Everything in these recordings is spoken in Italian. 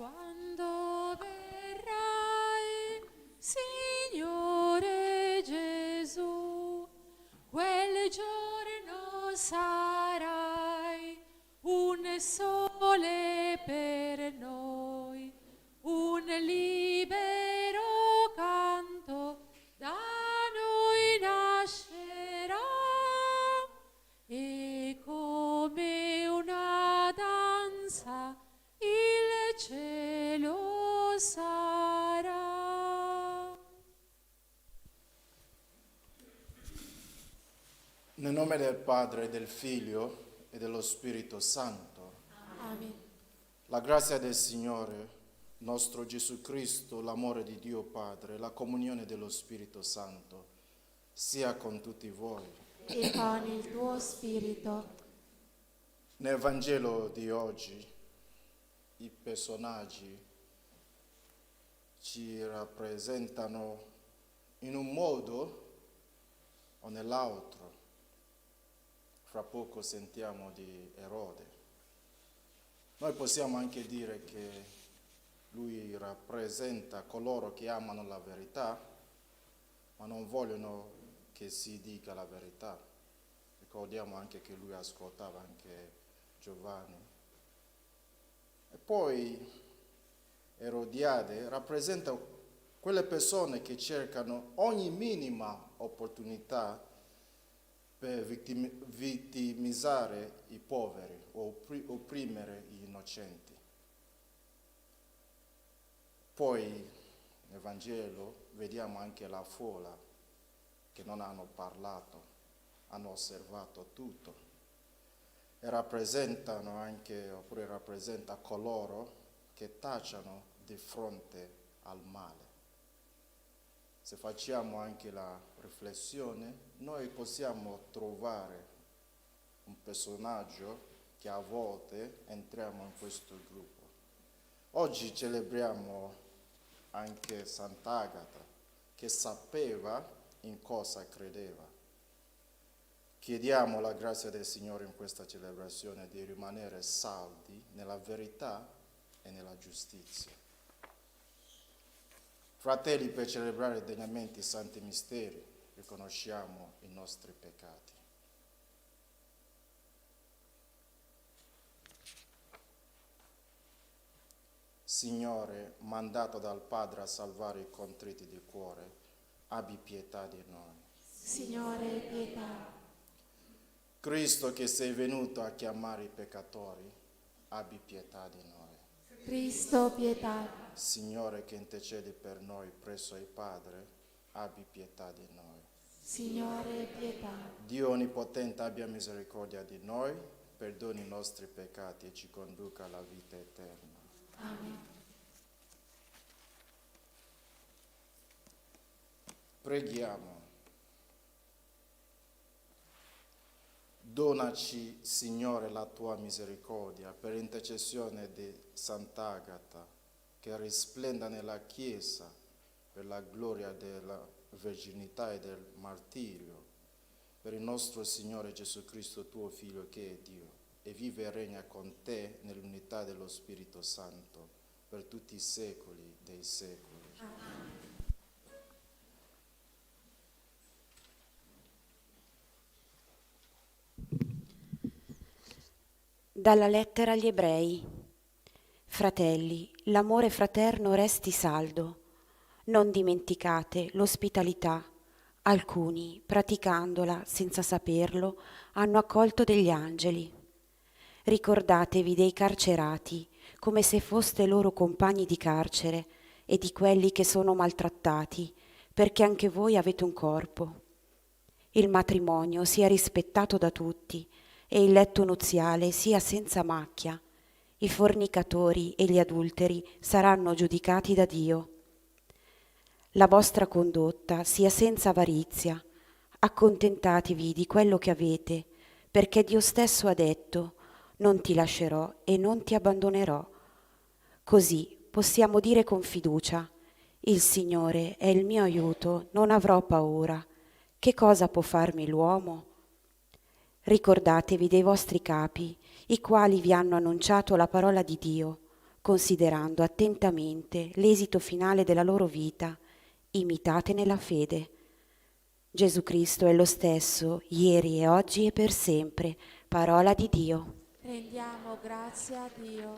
Quando verrai, Signore Gesù, quel giorno sarai un sole per noi, un libero canto da noi nascerà, e come una danza il cielo sarà. Nel nome del Padre, del Figlio e dello Spirito Santo. Amen. La grazia del Signore nostro Gesù Cristo, l'amore di Dio Padre, la comunione dello Spirito Santo sia con tutti voi. E con il tuo spirito. Nel Vangelo di oggi i personaggi ci rappresentano in un modo o nell'altro. Fra poco sentiamo di Erode. Noi possiamo anche dire che lui rappresenta coloro che amano la verità, ma non vogliono che si dica la verità. Ricordiamo anche che lui ascoltava anche Giovanni. E poi Erodiade rappresenta quelle persone che cercano ogni minima opportunità per vittimizzare i poveri o opprimere gli innocenti. Poi nel Vangelo vediamo anche la folla che non hanno parlato, hanno osservato tutto e rappresentano anche, oppure rappresenta coloro che tacciono di fronte al male. Se facciamo anche la riflessione, noi possiamo trovare un personaggio che a volte entriamo in questo gruppo. Oggi celebriamo anche Sant'Agata, che sapeva in cosa credeva. Chiediamo la grazia del Signore in questa celebrazione di rimanere saldi nella verità e nella giustizia. Fratelli, per celebrare degnamente i santi misteri, riconosciamo i nostri peccati. Signore, mandato dal Padre a salvare i contriti di cuore, abbi pietà di noi. Signore, pietà. Cristo, che sei venuto a chiamare i peccatori, abbi pietà di noi. Cristo, pietà. Signore, che intercedi per noi presso il Padre, abbi pietà di noi. Signore, pietà. Dio Onnipotente abbia misericordia di noi, perdoni i nostri peccati e ci conduca alla vita eterna. Amen. Preghiamo. Donaci, Signore, la tua misericordia per intercessione di Sant'Agata, che risplenda nella Chiesa per la gloria della verginità e del martirio, per il nostro Signore Gesù Cristo, tuo Figlio, che è Dio, e vive e regna con te nell'unità dello Spirito Santo per tutti i secoli dei secoli. Amen. Dalla lettera agli Ebrei. Fratelli, l'amore fraterno resti saldo. Non dimenticate l'ospitalità. Alcuni, praticandola senza saperlo, hanno accolto degli angeli. Ricordatevi dei carcerati, come se foste loro compagni di carcere, e di quelli che sono maltrattati, perché anche voi avete un corpo. Il matrimonio sia rispettato da tutti, e il letto nuziale sia senza macchia. I fornicatori e gli adulteri saranno giudicati da Dio. La vostra condotta sia senza avarizia. Accontentatevi di quello che avete, perché Dio stesso ha detto: non ti lascerò e non ti abbandonerò. Così possiamo dire con fiducia: il Signore è il mio aiuto, non avrò paura. Che cosa può farmi l'uomo? Ricordatevi dei vostri capi, i quali vi hanno annunciato la parola di Dio. considerando attentamente l'esito finale della loro vita, imitate nella fede. Gesù Cristo è lo stesso, ieri e oggi e per sempre, parola di Dio. Rendiamo grazie a Dio.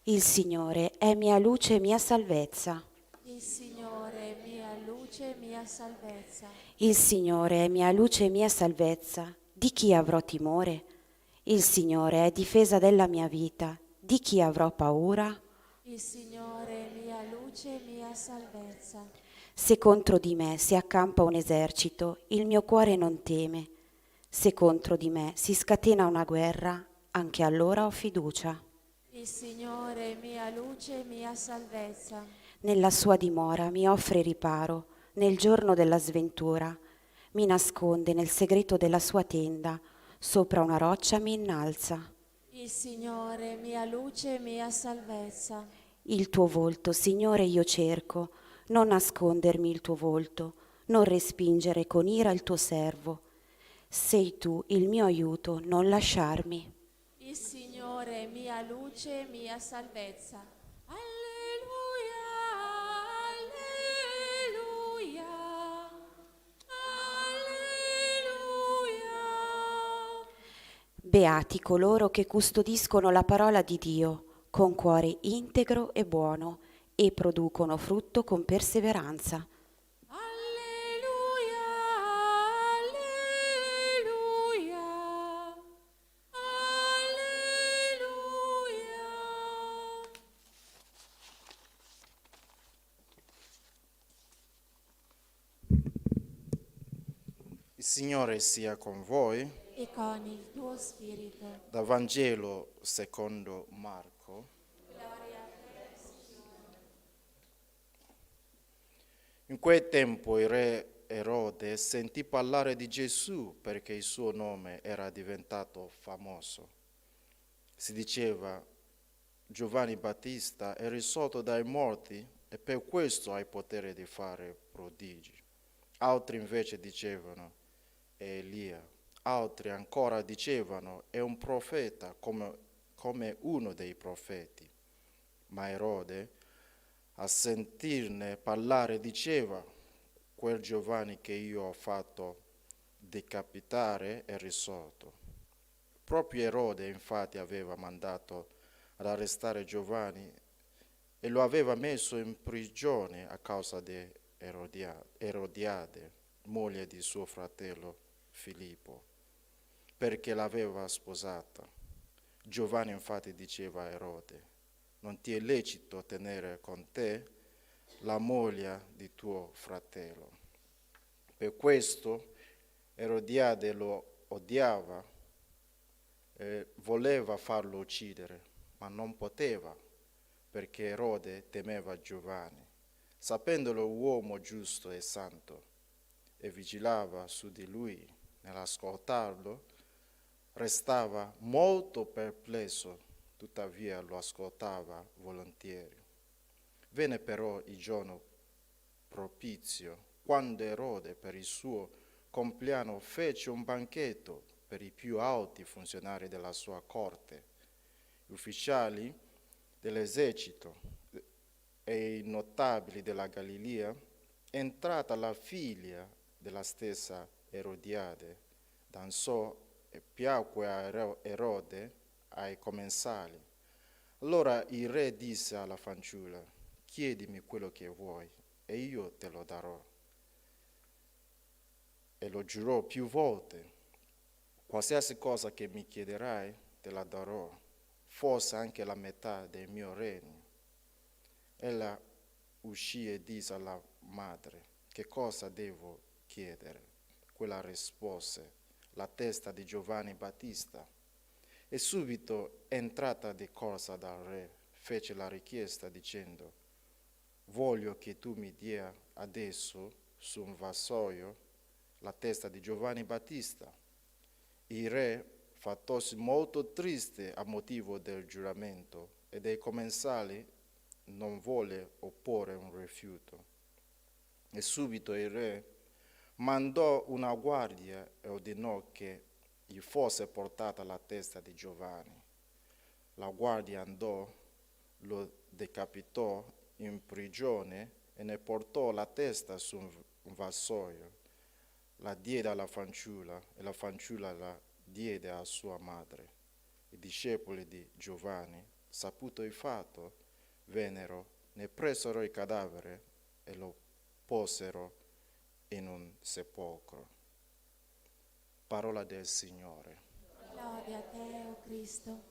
Il Signore è mia luce e mia salvezza. Il Signore è mia luce e mia salvezza. Il Signore è mia luce e mia salvezza. Di chi avrò timore? Il Signore è difesa della mia vita. Di chi avrò paura? Il Signore è mia luce e mia salvezza. Se contro di me si accampa un esercito, il mio cuore non teme. Se contro di me si scatena una guerra, anche allora ho fiducia. Il Signore è mia luce e mia salvezza. Nella sua dimora mi offre riparo, nel giorno della sventura. Mi nasconde nel segreto della sua tenda, sopra una roccia mi innalza. Il Signore è mia luce e mia salvezza. Il tuo volto, Signore, io cerco, non nascondermi il tuo volto, non respingere con ira il tuo servo. Sei tu il mio aiuto, non lasciarmi. Il Signore è mia luce e mia salvezza. Alleluia, alleluia, alleluia. Beati coloro che custodiscono la parola di Dio con cuore integro e buono e producono frutto con perseveranza. Alleluia, alleluia, alleluia. Il Signore sia con voi. E con il tuo spirito. Dal Vangelo secondo Marco. In quel tempo il re Erode sentì parlare di Gesù perché il suo nome era diventato famoso. Si diceva: Giovanni Battista è risorto dai morti e per questo ha il potere di fare prodigi. Altri invece dicevano: è Elia. Altri ancora dicevano: è un profeta come uno dei profeti. Ma Erode, a sentirne parlare, diceva: quel Giovanni che io ho fatto decapitare è risorto. Proprio Erode infatti aveva mandato ad arrestare Giovanni e lo aveva messo in prigione a causa di Erodiade, moglie di suo fratello Filippo, perché l'aveva sposata. Giovanni infatti diceva a Erode: non ti è lecito tenere con te la moglie di tuo fratello. Per questo Erodiade lo odiava e voleva farlo uccidere, ma non poteva, perché Erode temeva Giovanni, sapendolo uomo giusto e santo, e vigilava su di lui. Nell'ascoltarlo restava molto perplesso, tuttavia lo ascoltava volentieri. Venne però il giorno propizio, quando Erode per il suo compleanno fece un banchetto per i più alti funzionari della sua corte, gli ufficiali dell'esercito e i notabili della Galilea. Entrata la figlia della stessa Erodiade, danzò e piacque a Erode ai commensali. Allora il re disse alla fanciulla: chiedimi quello che vuoi e io te lo darò. E lo giurò più volte: qualsiasi cosa che mi chiederai te la darò, forse anche la metà del mio regno. Ella uscì e disse alla madre: che cosa devo chiedere? Quella rispose: la testa di Giovanni Battista. E subito, entrata di corsa dal re, fece la richiesta dicendo: voglio che tu mi dia adesso su un vassoio la testa di Giovanni Battista. Il re, fattosi molto triste a motivo del giuramento e dei commensali, non volle opporre un rifiuto. E subito il re mandò una guardia e ordinò che gli fosse portata la testa di Giovanni. La guardia andò lo decapitò in prigione e ne portò la testa su un vassoio. La diede alla fanciulla e la fanciulla la diede a sua madre. I discepoli di Giovanni, saputo il fatto, vennero, ne presero il cadavere e lo posero in un sepolcro. Parola del Signore. Lode a te, o Cristo.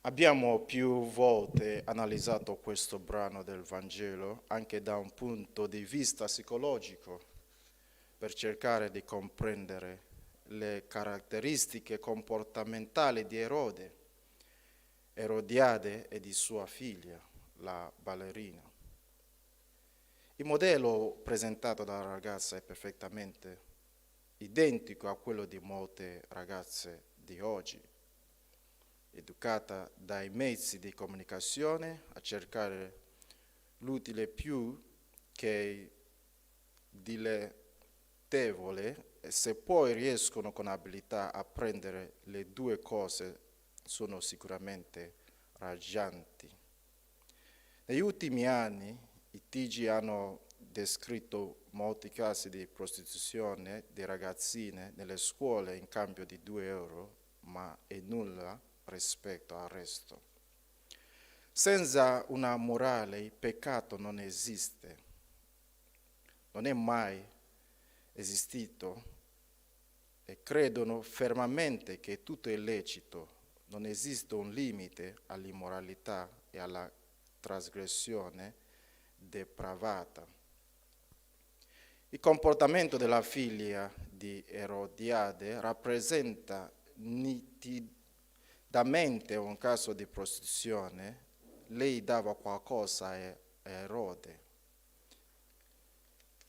Abbiamo più volte analizzato questo brano del Vangelo anche da un punto di vista psicologico per cercare di comprendere le caratteristiche comportamentali di Erode, Erodiade e di sua figlia, la ballerina. Il modello presentato dalla ragazza è perfettamente identico a quello di molte ragazze di oggi, educata dai mezzi di comunicazione a cercare l'utile più che dilettevole, e se poi riescono con abilità a prendere le due cose sono sicuramente raggianti. Negli ultimi anni i TG hanno descritto molti casi di prostituzione di ragazzine nelle scuole in cambio di 2 euro, ma è nulla rispetto al resto. Senza una morale il peccato non esiste, non è mai esistito e credono fermamente che tutto è lecito, non esiste un limite all'immoralità e alla trasgressione depravata. Il comportamento della figlia di Erodiade rappresenta nitidamente un caso di prostituzione. Lei dava qualcosa a Erode.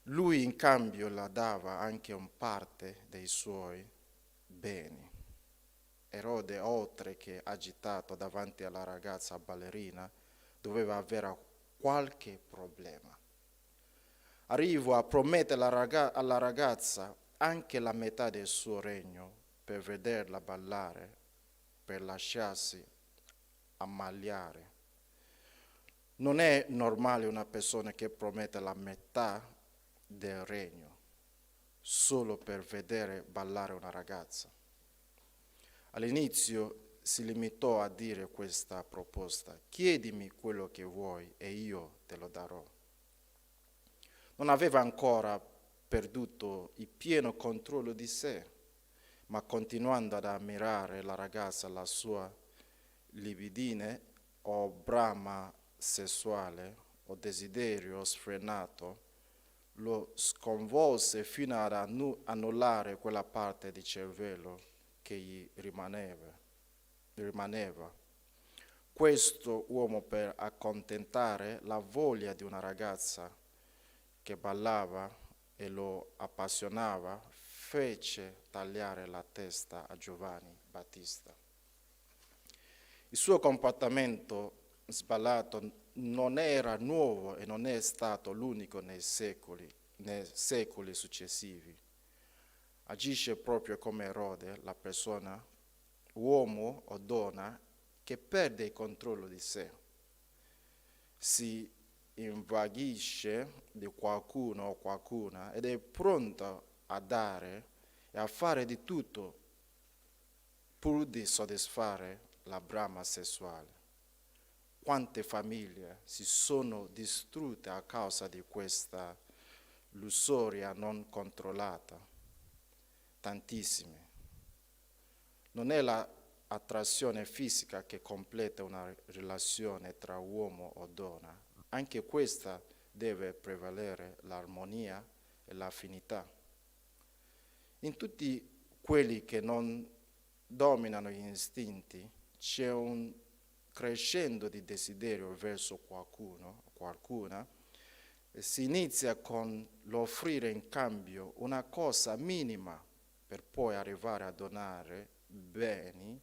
Lui in cambio la dava anche un parte dei suoi beni. Erode, oltre che agitato davanti alla ragazza ballerina, doveva avere qualche problema. Arrivo a promettere alla ragazza anche la metà del suo regno per vederla ballare, per lasciarsi ammaliare. Non è normale una persona che promette la metà del regno solo per vedere ballare una ragazza. All'inizio si limitò a dire questa proposta: chiedimi quello che vuoi e io te lo darò. Non aveva ancora perduto il pieno controllo di sé, ma continuando ad ammirare la ragazza, la sua libidine o brama sessuale o desiderio sfrenato lo sconvolse fino ad annullare quella parte di cervello che gli rimaneva. Questo uomo, per accontentare la voglia di una ragazza che ballava e lo appassionava, fece tagliare la testa a Giovanni Battista. Il suo comportamento sbagliato non era nuovo e non è stato l'unico nei secoli successivi. Agisce proprio come Erode, la persona, uomo o donna, che perde il controllo di sé. Si invaghisce di qualcuno o qualcuna ed è pronto a dare e a fare di tutto pur di soddisfare la brama sessuale. Quante famiglie si sono distrutte a causa di questa lussuria non controllata? Tantissime. Non è l'attrazione fisica che completa una relazione tra uomo o donna. Anche questa deve prevalere l'armonia e l'affinità. In tutti quelli che non dominano gli istinti c'è un crescendo di desiderio verso qualcuno o qualcuna, e si inizia con l'offrire in cambio una cosa minima per poi arrivare a donare beni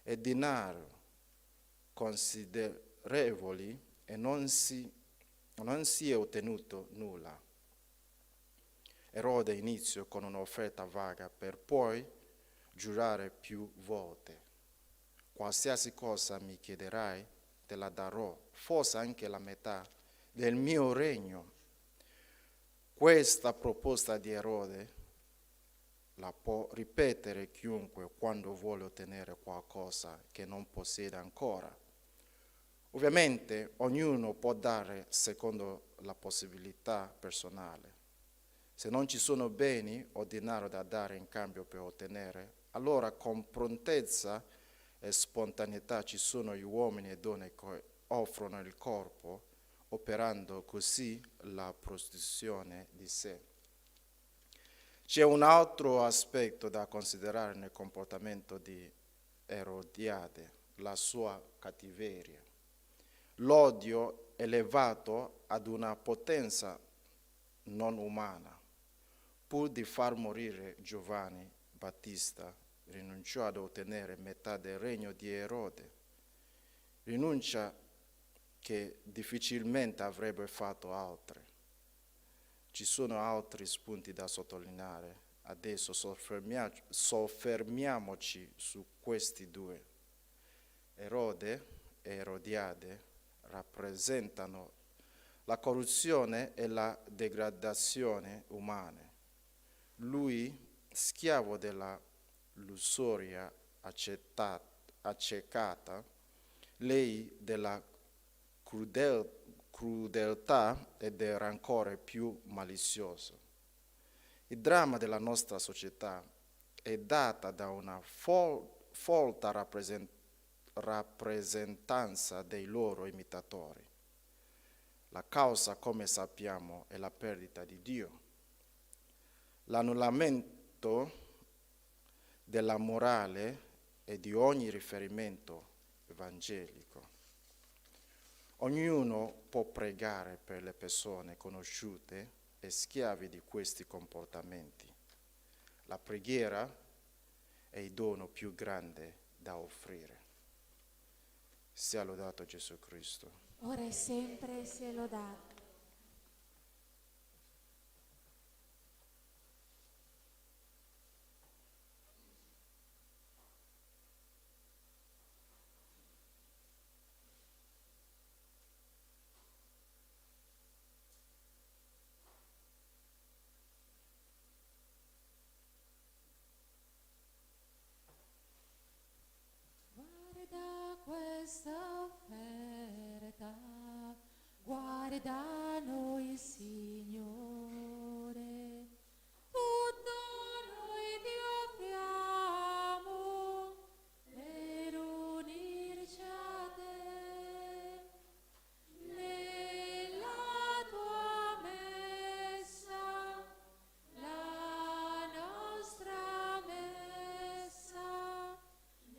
e denaro considerevoli e non si è ottenuto nulla. Erode iniziò con un'offerta vaga per poi giurare più volte: qualsiasi cosa mi chiederai, te la darò, forse anche la metà del mio regno. Questa proposta di Erode la può ripetere chiunque quando vuole ottenere qualcosa che non possiede ancora. Ovviamente ognuno può dare secondo la possibilità personale. Se non ci sono beni o denaro da dare in cambio per ottenere, allora con prontezza e spontaneità ci sono gli uomini e donne che offrono il corpo, operando così la prostituzione di sé. C'è un altro aspetto da considerare nel comportamento di Erodiade, la sua cattiveria. L'odio elevato ad una potenza non umana. Pur di far morire Giovanni Battista, rinunciò ad ottenere metà del regno di Erode. Rinuncia che difficilmente avrebbe fatto altre. Ci sono altri spunti da sottolineare. Adesso soffermiamoci su questi due. Erode e Erodiade rappresentano la corruzione e la degradazione umane. Lui, schiavo della lussuria accecata, lei della crudeltà e del rancore più malizioso. Il dramma della nostra società è data da una folta rappresentanza dei loro imitatori. La causa, come sappiamo, è la perdita di Dio, l'annullamento della morale e di ogni riferimento evangelico. Ognuno può pregare per le persone conosciute e schiavi di questi comportamenti. La preghiera è il dono più grande da offrire. Sia lodato Gesù Cristo. Ora e sempre sia lodato. Guarda questa offerta, guarda noi Signore, tutto noi ti offriamo per unirci a te nella tua messa, la nostra messa.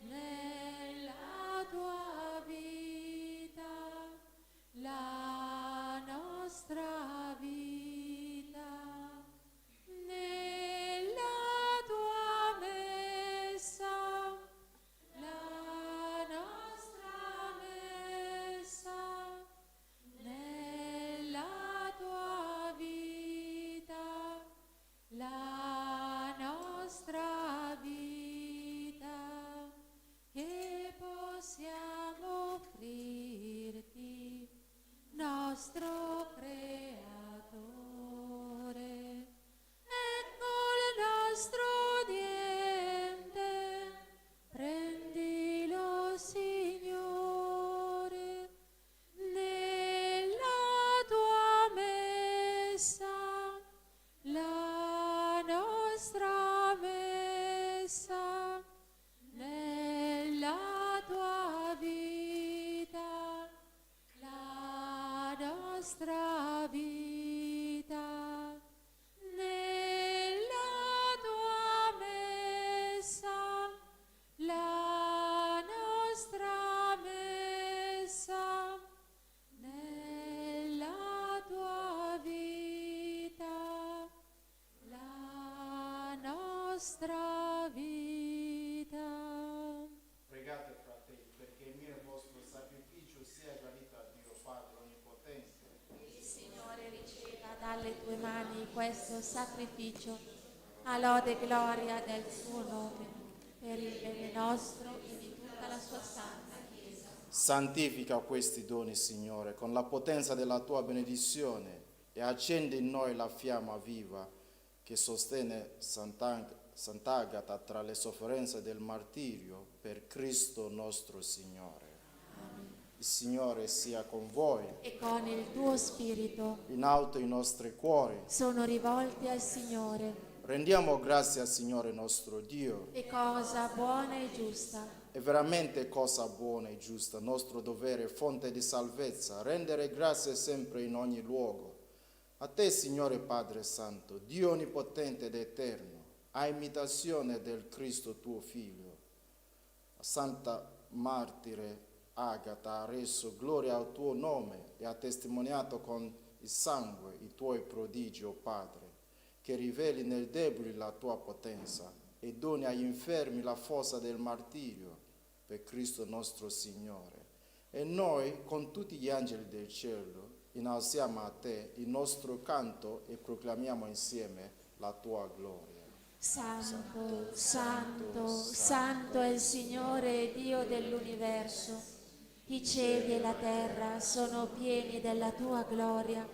Nella tua vita, la nostra vita, nella tua messa, la nostra messa, nella tua vita, la nostra vita, che possiamo offrirti, nostro Creatore. Ecco il nostro niente, prendilo Signore, nella tua messa, la nostra messa, nella tua vita, la nostra vita, nella tua messa, la nostra messa, nella tua vita, la nostra vita. Pregate, fratelli, perché il mio e il vostro sacrificio sia gradito a Dio Padre Onnipotente. Il Signore riceva dalle tue mani questo sacrificio, a lode e gloria del suo nome, per il bene nostro e di tutta la sua santa Chiesa. Santifica questi doni, Signore, con la potenza della tua benedizione e accendi in noi la fiamma viva che sostiene Sant'Agata tra le sofferenze del martirio per Cristo nostro Signore. Il Signore sia con voi. E con il tuo spirito In alto i nostri cuori. sono rivolti al Signore. Rendiamo grazie al Signore nostro Dio. E cosa buona e giusta. È veramente cosa buona e giusta, nostro dovere, fonte di salvezza, rendere grazie sempre in ogni luogo. A te, Signore Padre Santo, Dio onnipotente ed eterno, a imitazione del Cristo tuo Figlio, a Santa Martire Agata ha reso gloria al tuo nome e ha testimoniato con il sangue i tuoi prodigi, o Padre, che riveli nel debole la tua potenza e doni agli infermi la forza del martirio per Cristo nostro Signore. E noi, con tutti gli angeli del cielo, innalziamo a te il nostro canto e proclamiamo insieme la tua gloria. Santo, santo, santo è il Signore Dio dell'universo. I cieli e la terra sono pieni della tua gloria.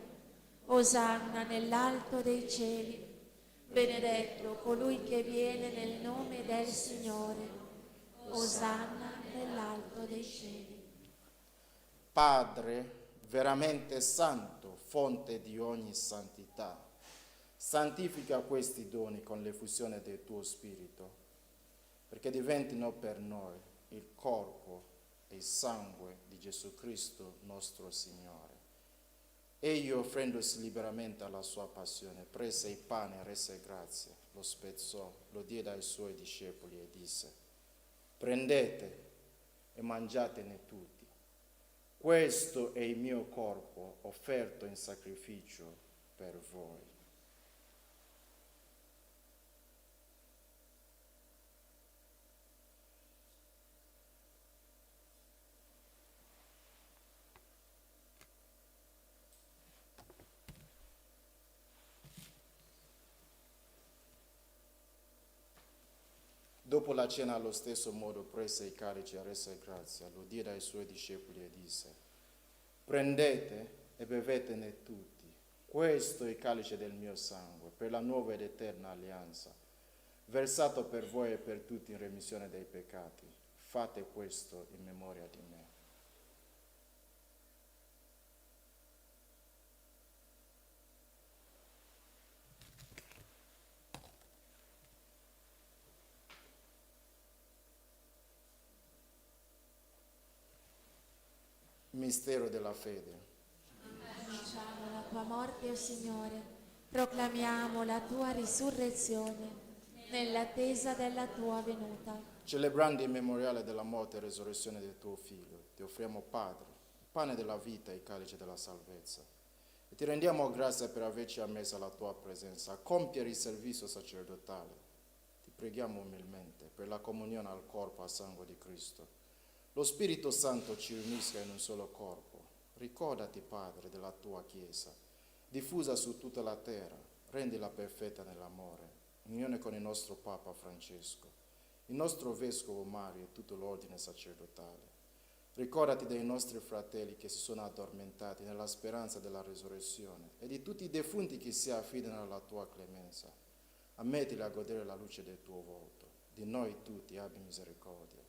Osanna nell'alto dei cieli. Benedetto colui che viene nel nome del Signore. Osanna nell'alto dei cieli. Padre, veramente santo, fonte di ogni santità, santifica questi doni con l'effusione del tuo Spirito, perché diventino per noi il corpo e il sangue di Gesù Cristo nostro Signore. Egli, offrendosi liberamente alla sua passione, prese il pane, rese grazie, lo spezzò, lo diede ai suoi discepoli e disse: prendete e mangiatene tutti. Questo è il mio corpo offerto in sacrificio per voi. Dopo la cena, allo stesso modo, prese il calice e rese grazie, lo diede ai suoi discepoli e disse: prendete e bevetene tutti. Questo è il calice del mio sangue, per la nuova ed eterna alleanza, versato per voi e per tutti in remissione dei peccati. Fate questo in memoria di me. Mistero della fede. Annunciamo la tua morte, o Signore, proclamiamo la tua risurrezione nell'attesa della tua venuta. Celebrando il memoriale della morte e resurrezione del tuo Figlio, ti offriamo, Padre, il pane della vita e il calice della salvezza. E ti rendiamo grazie per averci ammesso alla tua presenza, a compiere il servizio sacerdotale. Ti preghiamo umilmente per la comunione al corpo e al sangue di Cristo. Lo Spirito Santo ci unisca in un solo corpo. Ricordati, Padre, della tua Chiesa, diffusa su tutta la terra, rendila perfetta nell'amore, in unione con il nostro Papa Francesco, il nostro Vescovo Mario e tutto l'ordine sacerdotale. Ricordati dei nostri fratelli che si sono addormentati nella speranza della resurrezione e di tutti i defunti che si affidano alla tua clemenza. Ammettili a godere la luce del tuo volto. Di noi tutti abbi misericordia.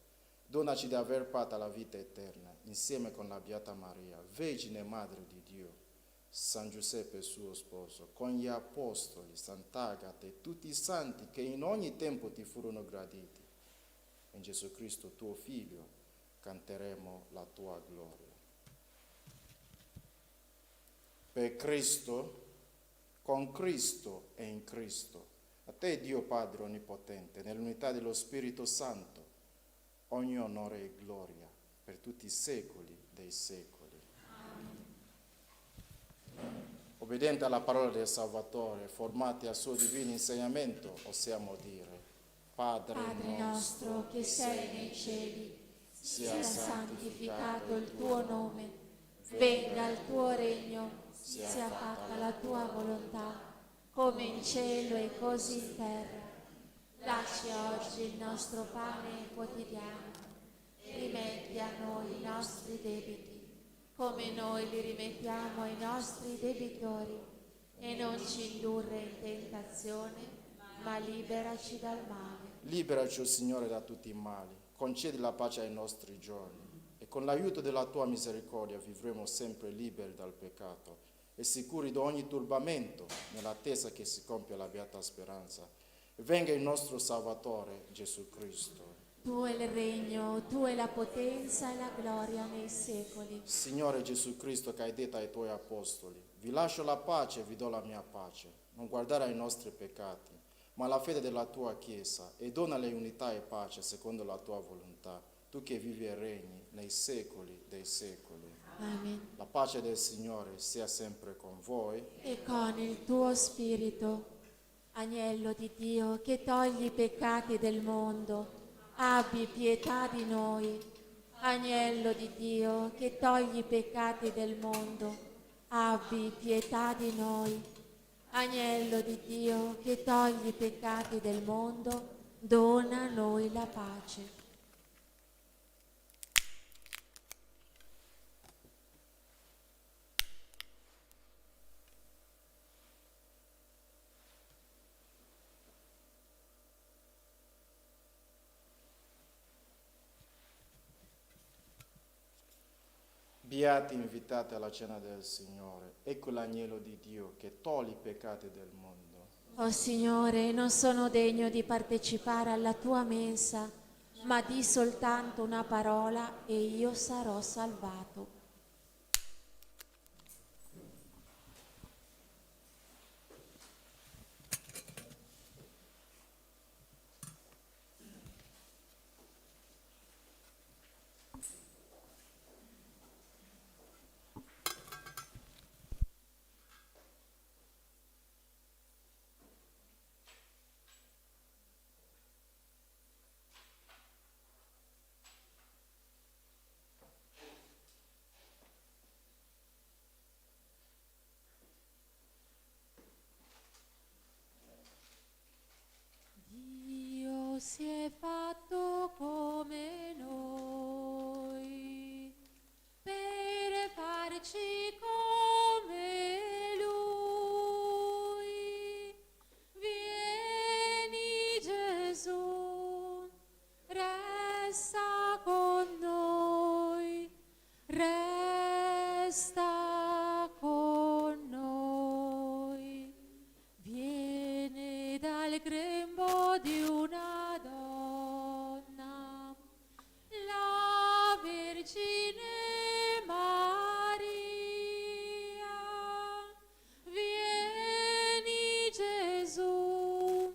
Donaci di aver patto la vita eterna, insieme con la Beata Maria, Vergine Madre di Dio, San Giuseppe suo sposo, con gli Apostoli, Sant'Agata e tutti i santi che in ogni tempo ti furono graditi. In Gesù Cristo, tuo Figlio, canteremo la tua gloria. Per Cristo, con Cristo e in Cristo, a te Dio Padre Onnipotente, nell'unità dello Spirito Santo, ogni onore e gloria per tutti i secoli dei secoli. Obbediente alla parola del Salvatore, formati al suo divino insegnamento, possiamo dire: Padre nostro che sei nei cieli, sia santificato il tuo nome, venga il tuo regno, sia fatta la tua volontà, come in cielo e così in terra. Dacci oggi il nostro pane quotidiano. Rimetti a noi i nostri debiti, come noi li rimettiamo ai nostri debitori. E non ci indurre in tentazione, ma liberaci dal male. Liberaci, o Signore, da tutti i mali. Concedi la pace ai nostri giorni. E con l'aiuto della tua misericordia vivremo sempre liberi dal peccato e sicuri da ogni turbamento, nell'attesa che si compia la beata speranza. Venga il nostro Salvatore, Gesù Cristo. Tu è il regno, tu è la potenza e la gloria nei secoli. Signore Gesù Cristo, che hai detto ai tuoi apostoli, vi lascio la pace e vi do la mia pace. Non guardare ai nostri peccati, ma alla fede della tua Chiesa, e donale unità e pace secondo la tua volontà, tu che vivi e regni nei secoli dei secoli. Amen. La pace del Signore sia sempre con voi. E con il tuo spirito. Agnello di Dio, che togli i peccati del mondo, abbi pietà di noi. Agnello di Dio, che togli i peccati del mondo, abbi pietà di noi. Agnello di Dio, che togli i peccati del mondo, dona a noi la pace. Beati invitate alla cena del Signore. Ecco l'agnello di Dio che toglie i peccati del mondo. O Signore, non sono degno di partecipare alla tua mensa, ma di soltanto una parola e io sarò salvato. Dio si è fatto come noi per farci come Lui. Vieni Gesù, resta con noi, resta con noi. Viene dal grembo di una donna, la Vergine Maria. Vieni Gesù,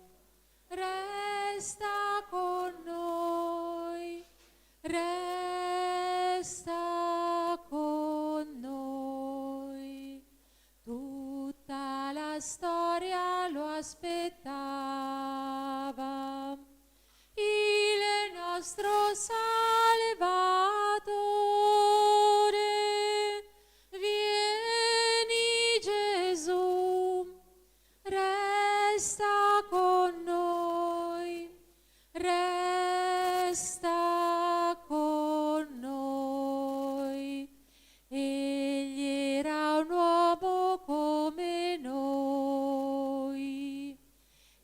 resta con noi, resta con noi. Tutta la storia lo aspettava, il nostro Salvatore. Vieni Gesù, resta con noi, resta con noi. Egli era un uomo come noi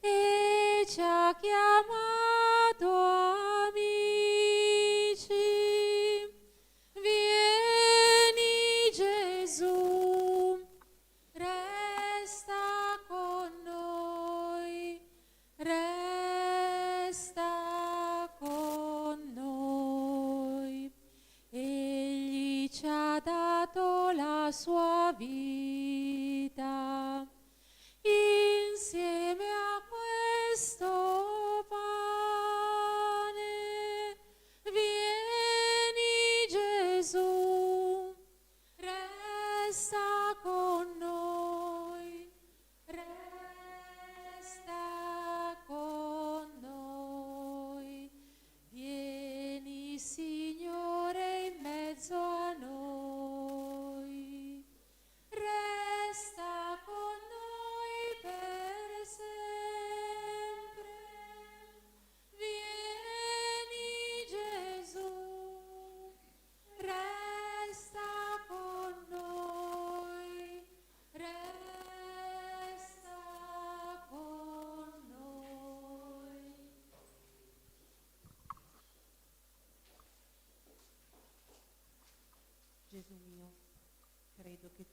e ci ha chiamato amici. Vieni Gesù, resta con noi, resta con noi. Egli ci ha dato la sua vita insieme a questo Padre.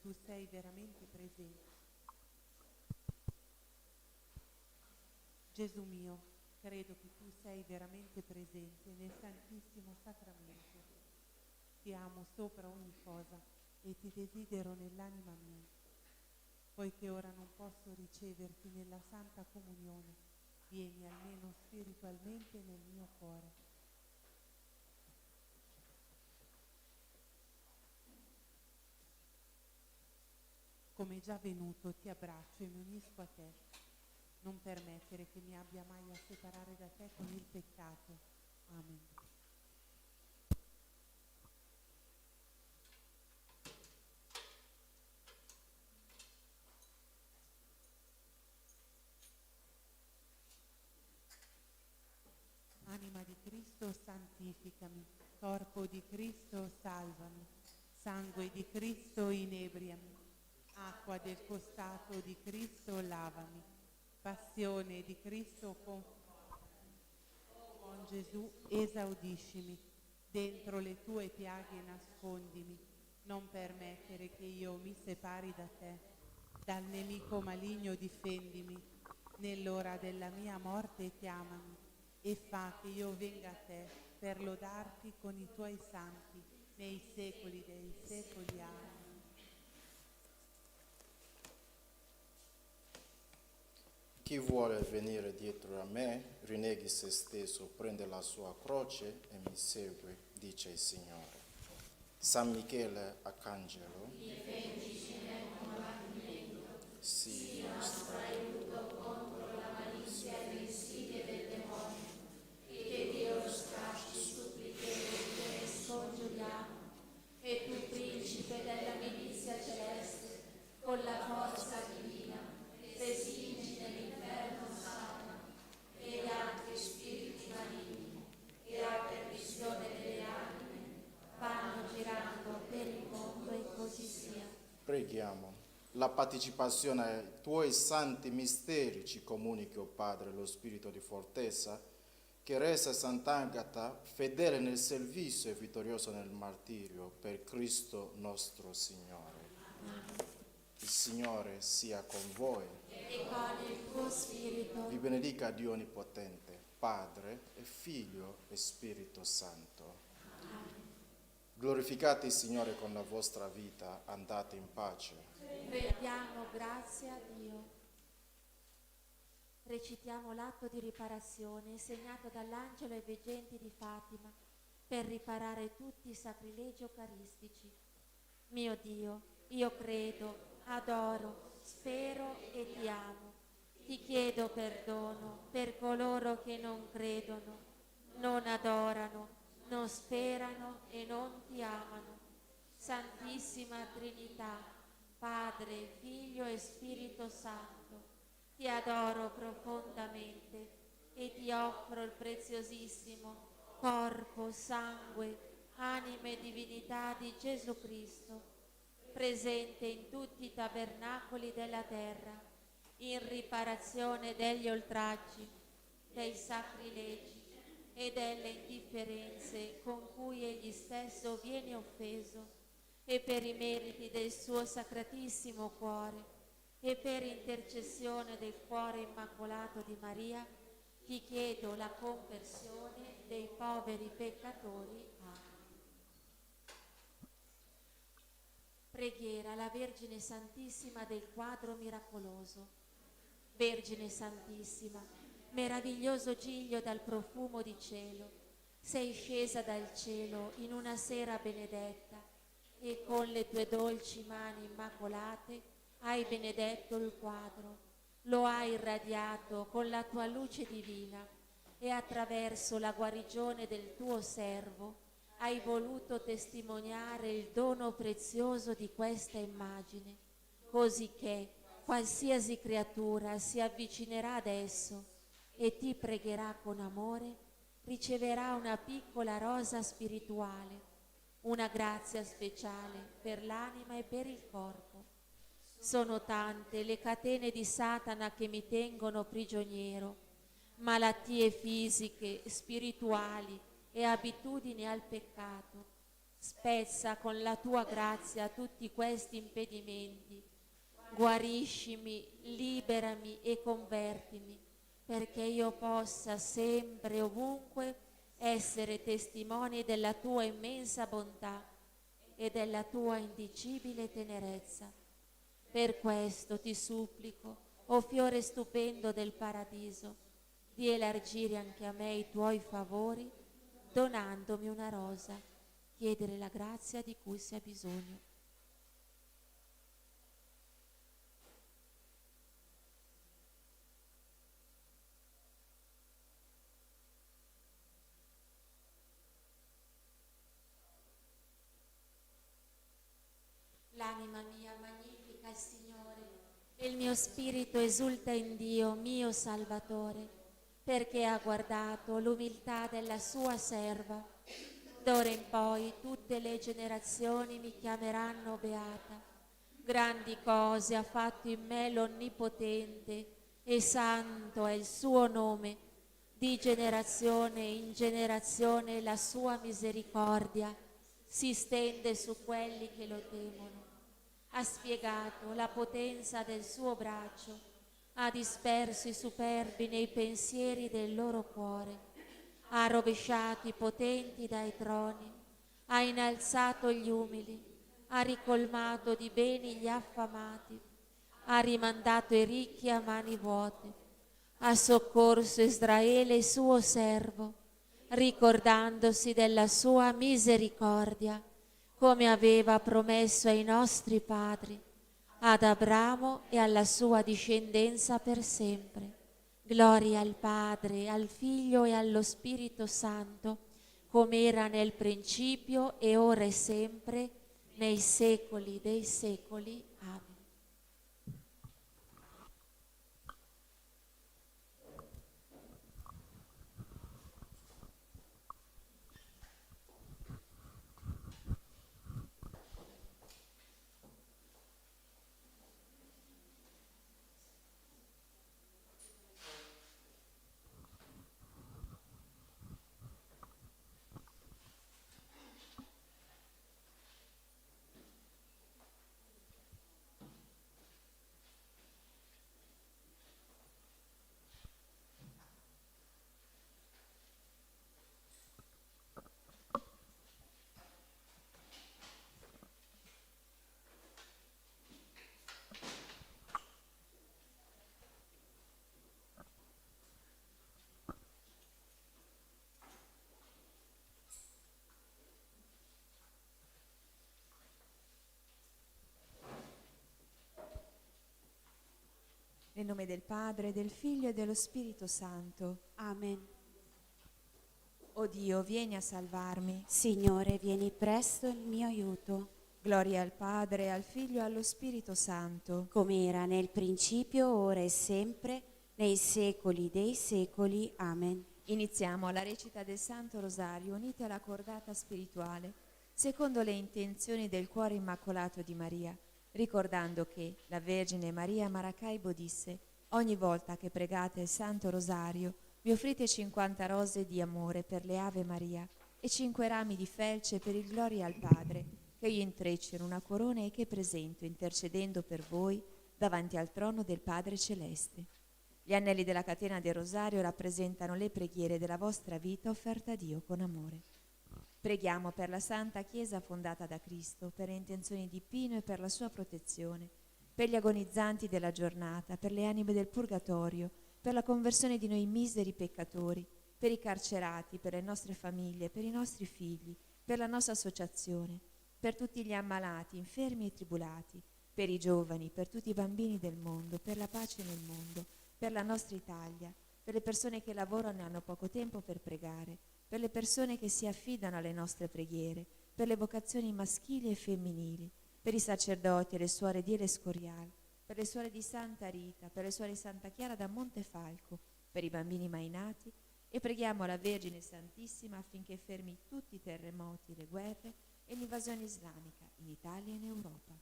tu sei veramente presente. Gesù mio, credo che tu sei veramente presente nel Santissimo Sacramento. Ti amo sopra ogni cosa e ti desidero nell'anima mia. Poiché ora non posso riceverti nella Santa Comunione, vieni almeno spiritualmente nel mio cuore. Come già venuto ti abbraccio e mi unisco a te. Non permettere che mi abbia mai a separare da te con il peccato. Amen. Anima di Cristo, santificami. Corpo di Cristo, salvami. Sangue di Cristo, inebriami. Acqua del costato di Cristo, lavami. Passione di Cristo, con Gesù, esaudiscimi. Dentro le tue piaghe nascondimi. Non permettere che io mi separi da te. Dal nemico maligno difendimi. Nell'ora della mia morte chiamami. E fa che io venga a te per lodarti con i tuoi santi nei secoli dei secoli. Amen. Chi vuole venire dietro a me, rinneghi se stesso, prende la sua croce e mi segue, dice il Signore. San Michele Arcangelo, Difendici nel combattimento, sii nostro aiuto contro la malizia e le insidie del demonio. Che Dio lo stracci, supplichevoli, ne scongiuriamo. E tu, principe della milizia celeste, con la forza divina, respingi nell'inferno Satana e gli altri spiriti maligni, che a perdizione delle anime vanno girando per il mondo, e così sia. Preghiamo. La partecipazione ai tuoi santi misteri ci comunichi, o Padre, lo spirito di fortezza, che resa Sant'Agata fedele nel servizio e vittorioso nel martirio, per Cristo nostro Signore. Il Signore sia con voi. E con il tuo spirito. Vi benedica Dio Onnipotente, Padre e Figlio e Spirito Santo. Glorificate il Signore con la vostra vita, andate in pace. Rendiamo grazie a Dio. Recitiamo l'atto di riparazione insegnato dall'angelo ai veggenti di Fatima per riparare tutti i sacrilegi eucaristici. Mio Dio, io credo, adoro, spero e ti amo. Ti chiedo perdono per coloro che non credono, non adorano, non sperano e non ti amano. Santissima Trinità, Padre, Figlio e Spirito Santo, ti adoro profondamente e ti offro il preziosissimo corpo, sangue, anima e divinità di Gesù Cristo, presente in tutti i tabernacoli della terra, in riparazione degli oltraggi, dei sacrilegi e delle indifferenze con cui egli stesso viene offeso, e per i meriti del suo sacratissimo cuore e per intercessione del cuore immacolato di Maria, ti chiedo la conversione dei poveri peccatori. Amen. Preghiera alla Vergine Santissima del quadro miracoloso. Vergine Santissima, meraviglioso giglio dal profumo di cielo, sei scesa dal cielo in una sera benedetta e con le tue dolci mani immacolate hai benedetto il quadro, lo hai irradiato con la tua luce divina e attraverso la guarigione del tuo servo hai voluto testimoniare il dono prezioso di questa immagine, così che qualsiasi creatura si avvicinerà ad esso e ti pregherà con amore, riceverà una piccola rosa spirituale, una grazia speciale per l'anima e per il corpo. Sono tante le catene di Satana che mi tengono prigioniero, malattie fisiche, spirituali e abitudini al peccato. spezza con la tua grazia tutti questi impedimenti, guariscimi, liberami e convertimi, perché io possa sempre e ovunque essere testimone della tua immensa bontà e della tua indicibile tenerezza. Per questo ti supplico, o fiore stupendo del paradiso, di elargire anche a me i tuoi favori, donandomi una rosa, chiedere la grazia di cui si ha bisogno. L'anima mia magnifica il Signore, e il mio spirito esulta in Dio, mio Salvatore, perché ha guardato l'umiltà della sua serva. D'ora in poi tutte le generazioni mi chiameranno beata. Grandi cose ha fatto in me l'Onnipotente, e santo è il suo nome. Di generazione in generazione la sua misericordia si stende su quelli che lo temono. Ha spiegato la potenza del suo braccio, ha disperso i superbi nei pensieri del loro cuore, ha rovesciato i potenti dai troni, ha innalzato gli umili, ha ricolmato di beni gli affamati, ha rimandato i ricchi a mani vuote, ha soccorso Israele suo servo, ricordandosi della sua misericordia, come aveva promesso ai nostri padri, ad Abramo e alla sua discendenza per sempre. Gloria al Padre, al Figlio e allo Spirito Santo, come era nel principio e ora e sempre, nei secoli dei secoli. Amen. Nel nome del Padre, del Figlio e dello Spirito Santo. Amen. O Dio, vieni a salvarmi. Signore, vieni presto in mio aiuto, Gloria al Padre, al Figlio e allo Spirito Santo. come era nel principio, ora e sempre, nei secoli dei secoli. Amen. Iniziamo la recita del Santo Rosario unite alla cordata spirituale, secondo le intenzioni del cuore immacolato di Maria, ricordando che la Vergine Maria Maracaibo disse: ogni volta che pregate il Santo Rosario mi offrite 50 rose di amore per le Ave Maria e 5 rami di felce per il Gloria al Padre, che io intreccio in una corona e che presento intercedendo per voi davanti al trono del Padre Celeste. Gli anelli della catena del Rosario rappresentano le preghiere della vostra vita offerta a Dio con amore. Preghiamo per la Santa Chiesa fondata da Cristo, per le intenzioni di Pino e per la sua protezione, per gli agonizzanti della giornata, per le anime del Purgatorio, per la conversione di noi miseri peccatori, per i carcerati, per le nostre famiglie, per i nostri figli, per la nostra associazione, per tutti gli ammalati, infermi e tribulati, per i giovani, per tutti i bambini del mondo, per la pace nel mondo, per la nostra Italia, per le persone che lavorano e hanno poco tempo per pregare, per le persone che si affidano alle nostre preghiere, per le vocazioni maschili e femminili, per i sacerdoti e le suore di Escorial, per le suore di Santa Rita, per le suore di Santa Chiara da Montefalco, per i bambini mai nati, e preghiamo la Vergine Santissima affinché fermi tutti i terremoti, le guerre e l'invasione islamica in Italia e in Europa.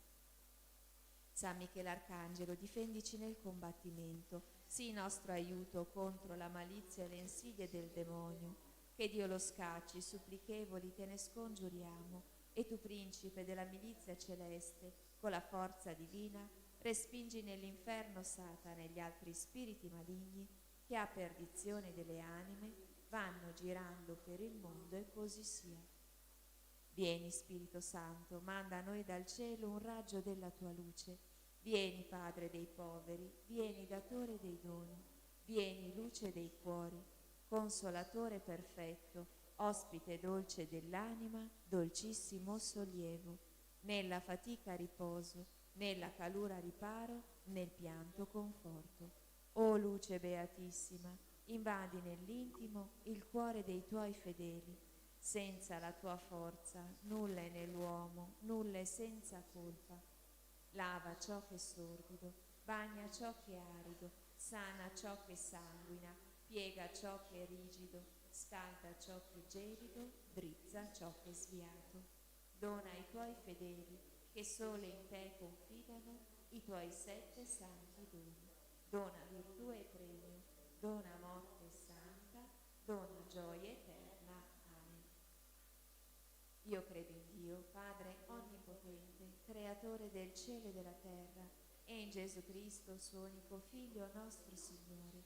San Michele Arcangelo, difendici nel combattimento, sii nostro aiuto contro la malizia e le insidie del demonio. Che Dio lo scacci, supplichevoli te ne scongiuriamo. E tu, principe della milizia celeste, con la forza divina, respingi nell'inferno Satana e gli altri spiriti maligni che a perdizione delle anime vanno girando per il mondo, e così sia. Vieni, Spirito Santo, manda a noi dal cielo un raggio della tua luce. Vieni, Padre dei poveri, vieni, datore dei doni, vieni, luce dei cuori, consolatore perfetto, ospite dolce dell'anima, dolcissimo sollievo, nella fatica riposo, nella calura riparo, nel pianto conforto. O luce beatissima, invadi nell'intimo il cuore dei tuoi fedeli. Senza la tua forza nulla è nell'uomo, nulla è senza colpa. Lava ciò che è sordido, bagna ciò che è arido, sana ciò che sanguina, piega ciò che è rigido, scalda ciò che è gelido, drizza ciò che è sviato. Dona ai tuoi fedeli, che solo in te confidano, i tuoi 7 santi doni. Dona virtù e premio, dona morte santa, dona gioia eterna. Amen. Io credo in Dio, Padre onnipotente, creatore del cielo e della terra, e in Gesù Cristo, suo unico Figlio, nostro Signore,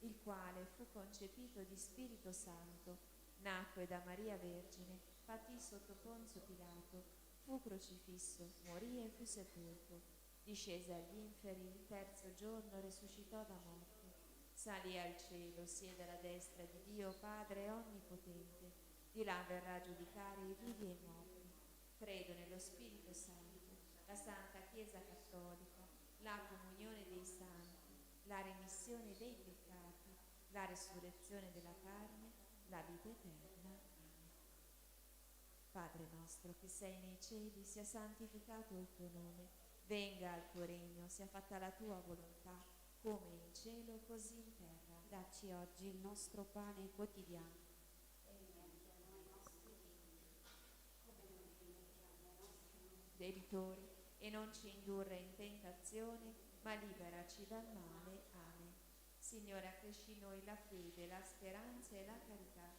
il quale fu concepito di Spirito Santo, nacque da Maria Vergine, patì sotto Ponzio Pilato, fu crocifisso, morì e fu sepolto, discese agli inferi, il terzo giorno risuscitò da morte, salì al cielo, siede alla destra di Dio Padre onnipotente, di là verrà a giudicare i vivi e i morti. Credo nello Spirito Santo, la Santa Chiesa Cattolica, la comunione dei santi, la remissione dei peccati, la resurrezione della carne, la vita eterna. Amen. Padre nostro che sei nei cieli, sia santificato il tuo nome, venga al tuo regno, sia fatta la tua volontà, come in cielo così in terra. Dacci oggi il nostro pane quotidiano. Debitori, e non ci indurre in tentazione, ma liberaci dal male. Amen. Signore, accresci in noi la fede, la speranza e la carità.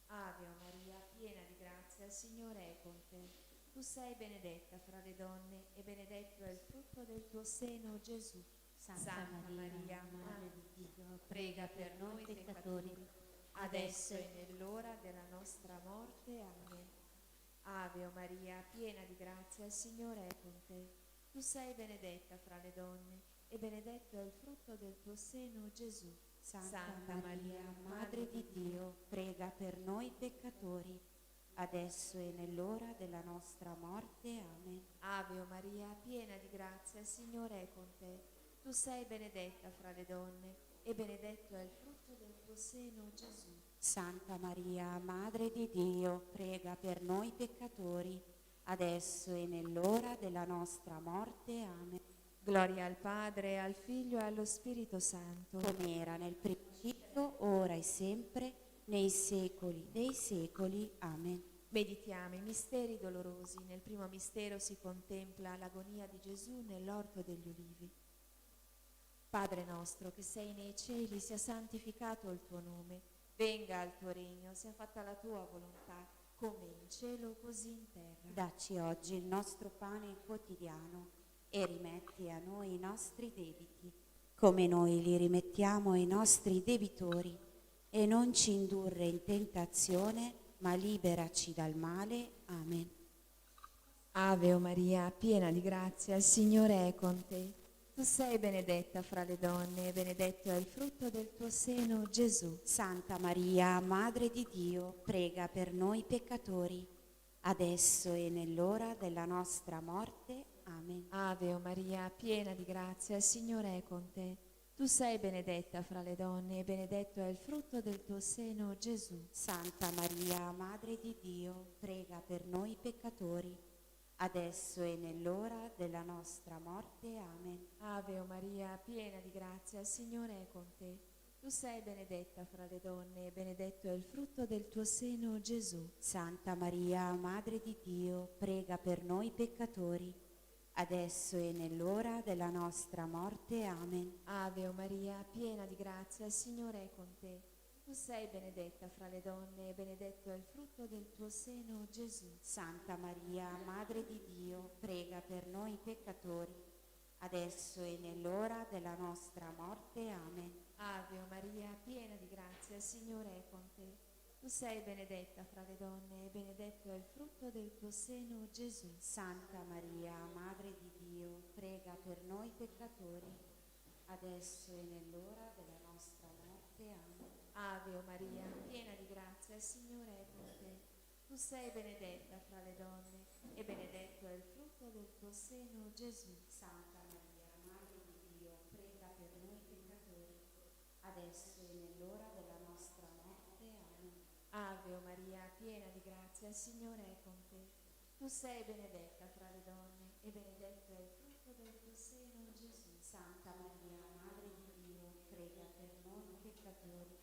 Ave Maria, piena di grazia, il Signore è con te. Tu sei benedetta fra le donne, e benedetto è il frutto del tuo seno, Gesù. Santa Maria, Madre di Dio, prega per noi peccatori, adesso e nell'ora della nostra morte. Amen. Ave Maria, piena di grazia, il Signore è con te. Tu sei benedetta fra le donne, e benedetto è il frutto del tuo seno, Gesù. Santa Maria, Madre di Dio, prega per noi peccatori, adesso e nell'ora della nostra morte. Amen. Ave Maria, piena di grazia, il Signore è con te. Tu sei benedetta fra le donne, e benedetto è il frutto del tuo seno, Gesù. Santa Maria, Madre di Dio, prega per noi peccatori, adesso e nell'ora della nostra morte. Amen. Gloria al Padre, al Figlio e allo Spirito Santo. Come era nel principio, ora e sempre, nei secoli dei secoli. Amen. Meditiamo i misteri dolorosi. Nel primo mistero si contempla l'agonia di Gesù nell'orto degli ulivi. Padre nostro che sei nei cieli, sia santificato il tuo nome, venga al tuo regno, sia fatta la tua volontà, come in cielo così in terra. Dacci oggi il nostro pane quotidiano e rimetti a noi i nostri debiti, come noi li rimettiamo ai nostri debitori, e non ci indurre in tentazione, ma liberaci dal male. Amen. Ave Maria, piena di grazia, il Signore è con te. Tu sei benedetta fra le donne, e benedetto è il frutto del tuo seno, Gesù. Santa Maria, Madre di Dio, prega per noi peccatori, adesso e nell'ora della nostra morte. Amen. Ave Maria, piena di grazia, il Signore è con te. Tu sei benedetta fra le donne, e benedetto è il frutto del tuo seno, Gesù. Santa Maria, Madre di Dio, prega per noi peccatori, adesso e nell'ora della nostra morte. Amen. Ave Maria, piena di grazia, il Signore è con te. Tu sei benedetta fra le donne, e benedetto è il frutto del tuo seno, Gesù. Santa Maria, Madre di Dio, prega per noi peccatori, adesso e nell'ora della nostra morte. Amen. Ave Maria, piena di grazia, il Signore è con te. Tu sei benedetta fra le donne e benedetto è il frutto del tuo seno, Gesù. Santa Maria, Madre di Dio, prega per noi peccatori, adesso e nell'ora della nostra morte. Amen. Ave Maria, piena di grazia, il Signore è con te. Tu sei benedetta fra le donne e benedetto è il frutto del tuo seno, Gesù. Santa Maria, Madre di Dio, prega per noi peccatori, adesso e nell'ora della nostra morte. Amen. Ave Maria, piena di grazia, il Signore è con te. Tu sei benedetta fra le donne e benedetto è il frutto del tuo seno, Gesù. Santa Maria, Madre di Dio, prega per noi peccatori, adesso e nell'ora della nostra morte. Amen. Ave Maria, piena di grazia, il Signore è con te. Tu sei benedetta fra le donne e benedetto è il frutto del tuo seno, Gesù. Santa Maria, Madre di Dio, prega per noi peccatori,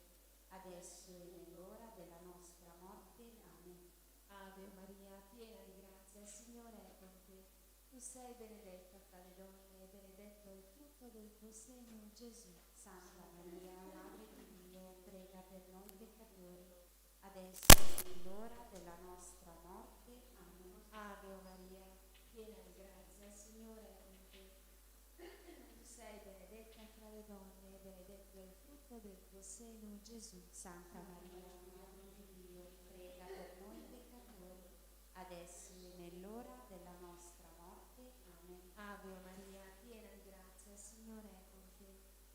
adesso e nell'ora della nostra morte. Amen. Ave Maria, piena di grazia, il Signore è con te. Tu sei benedetta fra le donne e benedetto è il frutto del tuo seno, Gesù. Santa Maria, Madre di Dio, prega per noi peccatori, adesso e nell'ora della nostra morte. Amen. Ave Maria, piena di grazia, il Signore è con te. Tu sei benedetta fra le donne e benedetto è il frutto del tuo seno, Gesù. Santa Maria, Madre di Dio, prega per noi peccatori, adesso e nell'ora della nostra morte. Amen. Ave Maria, piena di grazia, il Signore è con te.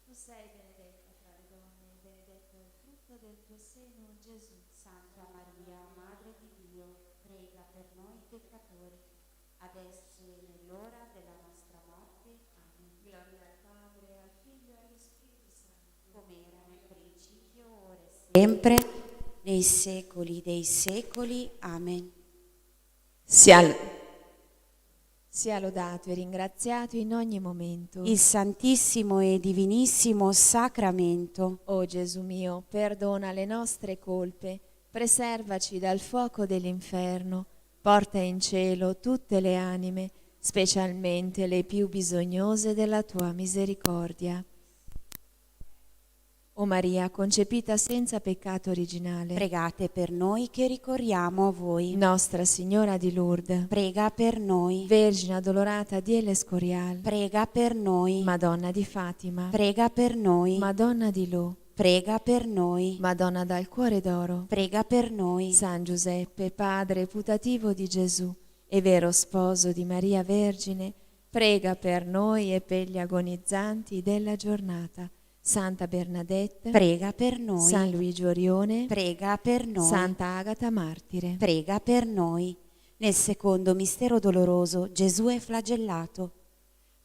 Tu sei benedetta fra le donne e benedetto è il frutto del tuo seno, Gesù. Santa Maria, Madre di Dio, prega per noi peccatori, adesso e nell'ora della nostra morte. Amen. Gloria al Padre, al Figlio e allo Spirito Santo. Come era nel principio, ora e sempre, nei secoli dei secoli. Amen. Sia lodato e ringraziato in ogni momento Il Santissimo e Divinissimo Sacramento. O Gesù mio, perdona le nostre colpe, preservaci dal fuoco dell'inferno, porta in cielo tutte le anime, specialmente le più bisognose della tua misericordia. O Maria, concepita senza peccato originale, Pregate per noi che ricorriamo a voi. Nostra Signora di Lourdes, Prega per noi. Vergine addolorata di L'Escorial, Prega per noi. Madonna di Fatima, Prega per noi. Madonna di Lò, Prega per noi. Madonna dal Cuore d'Oro, Prega per noi. San Giuseppe, padre putativo di Gesù e vero sposo di Maria Vergine, prega per noi e per gli agonizzanti della giornata. Santa Bernadette, Prega per noi. San Luigi Orione, Prega per noi. Santa Agata Martire. Prega per noi. Nel secondo mistero doloroso Gesù è flagellato.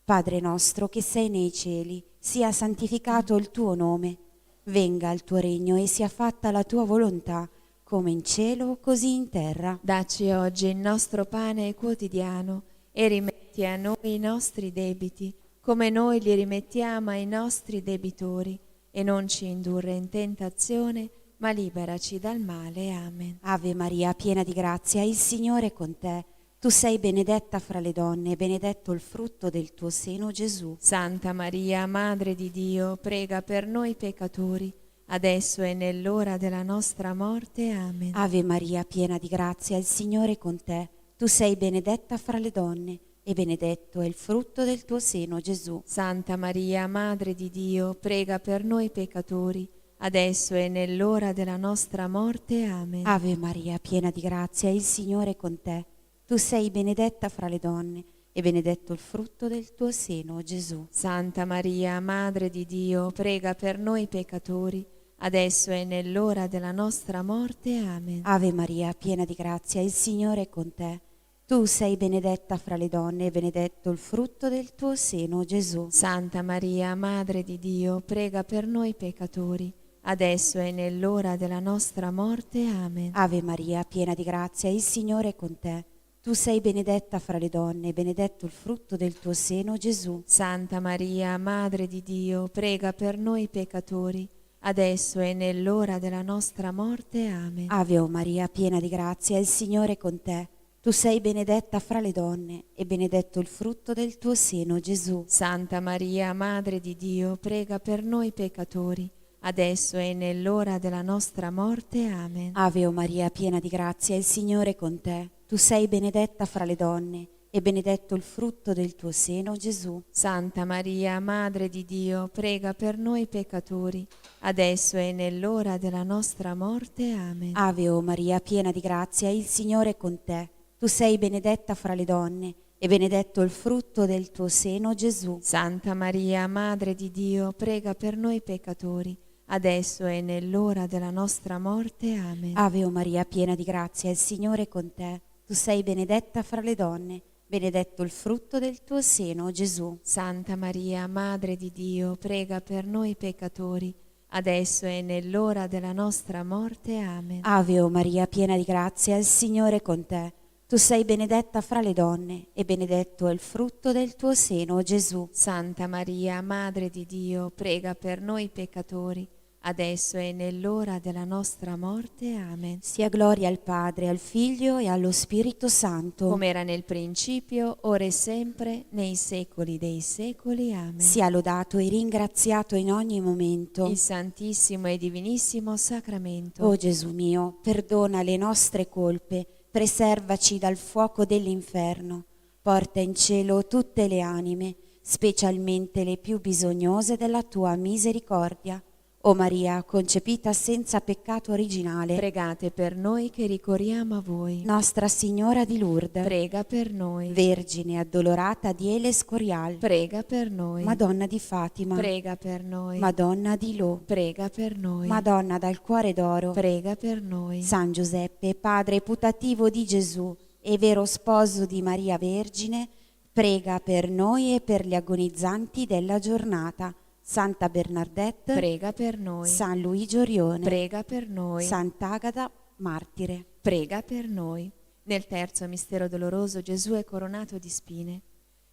Padre nostro che sei nei cieli, sia santificato il tuo nome. Venga il tuo regno e sia fatta la tua volontà, come in cielo, così in terra. Dacci oggi il nostro pane quotidiano e rimetti a noi i nostri debiti, come noi li rimettiamo ai nostri debitori, e non ci indurre in tentazione, ma liberaci dal male. Amen. Ave Maria, piena di grazia, il Signore è con te. Tu sei benedetta fra le donne e benedetto il frutto del tuo seno, Gesù. Santa Maria, Madre di Dio, prega per noi peccatori, adesso e nell'ora della nostra morte. Amen. Ave Maria, piena di grazia, il Signore è con te. Tu sei benedetta fra le donne e benedetto è il frutto del tuo seno, Gesù. Santa Maria, Madre di Dio, prega per noi peccatori, adesso e nell'ora della nostra morte. Amen. Ave Maria, piena di grazia, il Signore è con te. Tu sei benedetta fra le donne e benedetto il frutto del tuo seno, Gesù. Santa Maria, Madre di Dio, prega per noi peccatori, adesso e nell'ora della nostra morte. Amen. Ave Maria, piena di grazia, il Signore è con te. Tu sei benedetta fra le donne e benedetto il frutto del tuo seno, Gesù. Santa Maria, Madre di Dio, prega per noi peccatori, adesso e nell'ora della nostra morte. Amen. Ave Maria, piena di grazia, il Signore è con te. Tu sei benedetta fra le donne e benedetto il frutto del tuo seno, Gesù. Santa Maria, Madre di Dio, prega per noi peccatori, adesso e nell'ora della nostra morte. Amen. Ave Maria, piena di grazia, il Signore è con te. Tu sei benedetta fra le donne e benedetto il frutto del tuo seno, Gesù. Santa Maria, Madre di Dio, prega per noi peccatori, adesso e nell'ora della nostra morte. Amen. Ave o Maria, piena di grazia, il Signore è con te. Tu sei benedetta fra le donne, e benedetto il frutto del tuo seno, Gesù. Santa Maria, Madre di Dio, prega per noi peccatori, adesso e nell'ora della nostra morte. Amen. Ave o Maria, piena di grazia, il Signore è con te. Tu sei benedetta fra le donne, e benedetto il frutto del tuo seno, Gesù. Santa Maria, Madre di Dio, prega per noi peccatori, adesso e nell'ora della nostra morte. Amen. Ave o Maria, piena di grazia, il Signore è con te. Tu sei benedetta fra le donne, benedetto il frutto del tuo seno, Gesù. Santa Maria, Madre di Dio, prega per noi peccatori, adesso e nell'ora della nostra morte. Amen. Ave o Maria, piena di grazia, il Signore è con te. Tu sei benedetta fra le donne, e benedetto è il frutto del tuo seno, Gesù. Santa Maria, Madre di Dio, prega per noi peccatori, adesso e nell'ora della nostra morte. Amen. Sia gloria al Padre, al Figlio e allo Spirito Santo, Come era nel principio, ora e sempre, nei secoli dei secoli. Amen. sia lodato e ringraziato in ogni momento. Il Santissimo e Divinissimo Sacramento. O Gesù mio, perdona le nostre colpe, preservaci dal fuoco dell'inferno, porta in cielo tutte le anime, specialmente le più bisognose della tua misericordia. O Maria, concepita senza peccato originale, Pregate per noi che ricorriamo a voi. Nostra Signora di Lourdes, Prega per noi. Vergine addolorata di El Escorial, Prega per noi. Madonna di Fatima, Prega per noi. Madonna di Lo, Prega per noi. Madonna dal cuore d'oro, Prega per noi. San Giuseppe, padre putativo di Gesù e vero sposo di Maria Vergine, prega per noi e per gli agonizzanti della giornata. Santa Bernadette, Prega per noi. San Luigi Orione, Prega per noi. Sant'Agata, martire. Prega per noi. Nel terzo mistero doloroso Gesù è coronato di spine.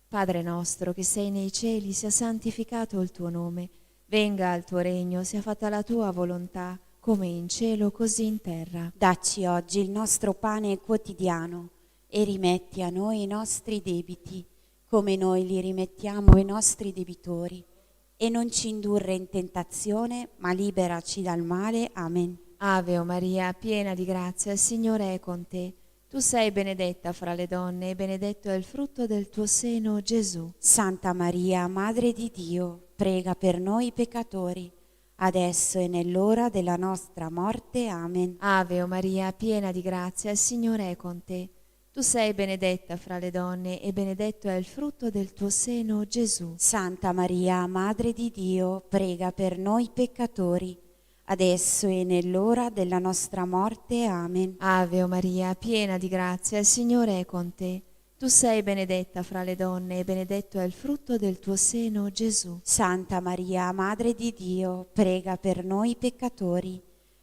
Padre nostro che sei nei cieli, sia santificato il tuo nome. Venga al tuo regno, sia fatta la tua volontà, come in cielo così in terra. Dacci oggi il nostro pane quotidiano e rimetti a noi i nostri debiti, come noi li rimettiamo ai nostri debitori. E non ci indurre in tentazione, ma liberaci dal male. Amen. Ave o Maria, piena di grazia, il Signore è con te. Tu sei benedetta fra le donne e benedetto è il frutto del tuo seno, Gesù. Santa Maria, Madre di Dio, prega per noi peccatori, adesso e nell'ora della nostra morte. Amen. Ave o Maria, piena di grazia, il Signore è con te. Tu sei benedetta fra le donne e benedetto è il frutto del tuo seno, Gesù. Santa Maria, Madre di Dio, prega per noi peccatori, adesso e nell'ora della nostra morte. Amen. Ave o Maria, piena di grazia, il Signore è con te. Tu sei benedetta fra le donne e benedetto è il frutto del tuo seno, Gesù. Santa Maria, Madre di Dio, prega per noi peccatori,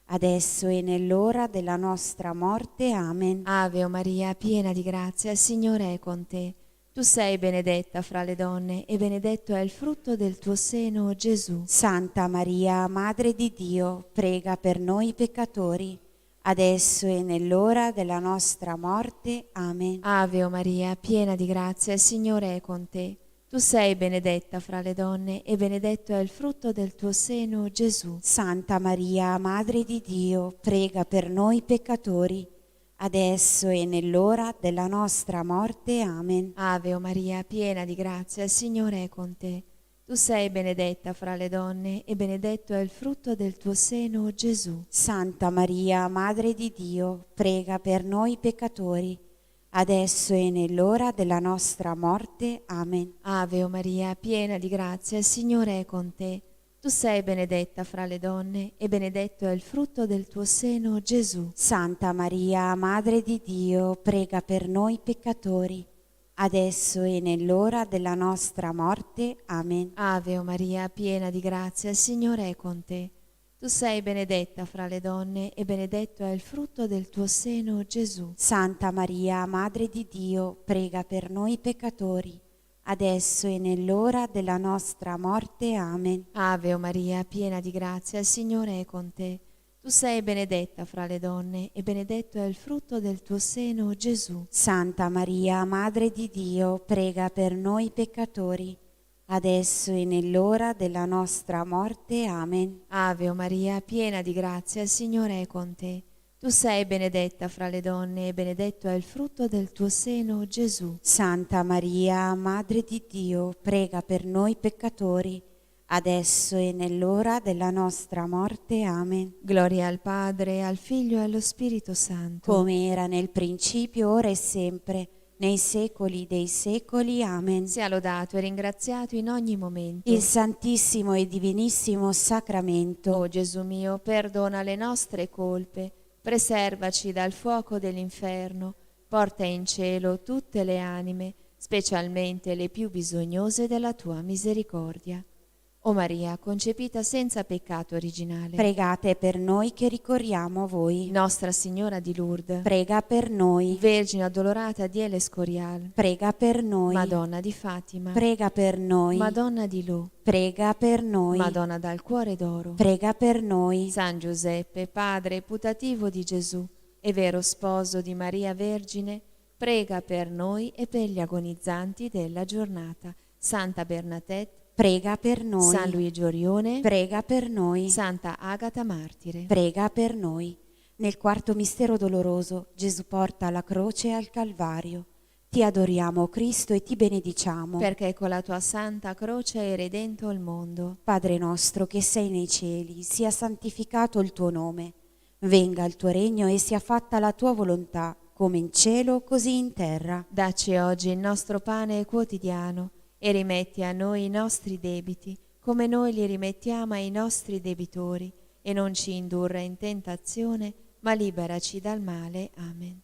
adesso e nell'ora della nostra morte. Amen. Ave o Maria, piena di grazia, il Signore è con te. Tu sei benedetta fra le donne e benedetto è il frutto del tuo seno, Gesù. Santa Maria, Madre di Dio, prega per noi peccatori, adesso e nell'ora della nostra morte. Amen. Ave o Maria, piena di grazia, il Signore è con te. Tu sei benedetta fra le donne e benedetto è il frutto del tuo seno, Gesù. Santa Maria, Madre di Dio, prega per noi peccatori, adesso e nell'ora della nostra morte. Amen. Ave o Maria, piena di grazia, il Signore è con te. Tu sei benedetta fra le donne e benedetto è il frutto del tuo seno, Gesù. Santa Maria, Madre di Dio, prega per noi peccatori, adesso e nell'ora della nostra morte. Amen. Ave o Maria, piena di grazia, il Signore è con te. Tu sei benedetta fra le donne e benedetto è il frutto del tuo seno, Gesù. Santa Maria, Madre di Dio, prega per noi peccatori, adesso e nell'ora della nostra morte. Amen. Ave o Maria, piena di grazia, il Signore è con te. Tu sei benedetta fra le donne e benedetto è il frutto del tuo seno, Gesù. Santa Maria, Madre di Dio, prega per noi peccatori, adesso e nell'ora della nostra morte. Amen. Ave o Maria, piena di grazia, il Signore è con te. Tu sei benedetta fra le donne e benedetto è il frutto del tuo seno, Gesù. Santa Maria, Madre di Dio, prega per noi peccatori, adesso e nell'ora della nostra morte. Amen. Ave o Maria, piena di grazia, il Signore è con te. Tu sei benedetta fra le donne e benedetto è il frutto del tuo seno, Gesù. Santa Maria, Madre di Dio, prega per noi peccatori, adesso e nell'ora della nostra morte. Amen. Gloria al Padre, al Figlio e allo Spirito Santo. Come era nel principio, ora e sempre, nei secoli dei secoli. Amen. Sia lodato e ringraziato in ogni momento. Il Santissimo e Divinissimo Sacramento. O Gesù mio, perdona le nostre colpe, preservaci dal fuoco dell'inferno, porta in cielo tutte le anime, specialmente le più bisognose della tua misericordia. O Maria, concepita senza peccato originale, Pregate per noi che ricorriamo a voi. Nostra Signora di Lourdes, Prega per noi. Vergine addolorata di El Escorial, Prega per noi. Madonna di Fatima, Prega per noi. Madonna di Lò, Prega per noi. Madonna dal cuore d'oro, Prega per noi. San Giuseppe, padre putativo di Gesù e vero sposo di Maria Vergine, prega per noi e per gli agonizzanti della giornata. Santa Bernadette, Prega per noi. San Luigi Orione, Prega per noi. Santa Agata Martire. Prega per noi. Nel quarto mistero doloroso, Gesù porta la croce al Calvario. Ti adoriamo, o Cristo, e ti benediciamo. Perché con la tua santa croce hai redento il mondo. Padre nostro che sei nei cieli, sia santificato il tuo nome. Venga il tuo regno e sia fatta la tua volontà, come in cielo, così in terra. Dacci oggi il nostro pane quotidiano e rimetti a noi i nostri debiti, come noi li rimettiamo ai nostri debitori, e non ci indurre in tentazione, ma liberaci dal male. Amen.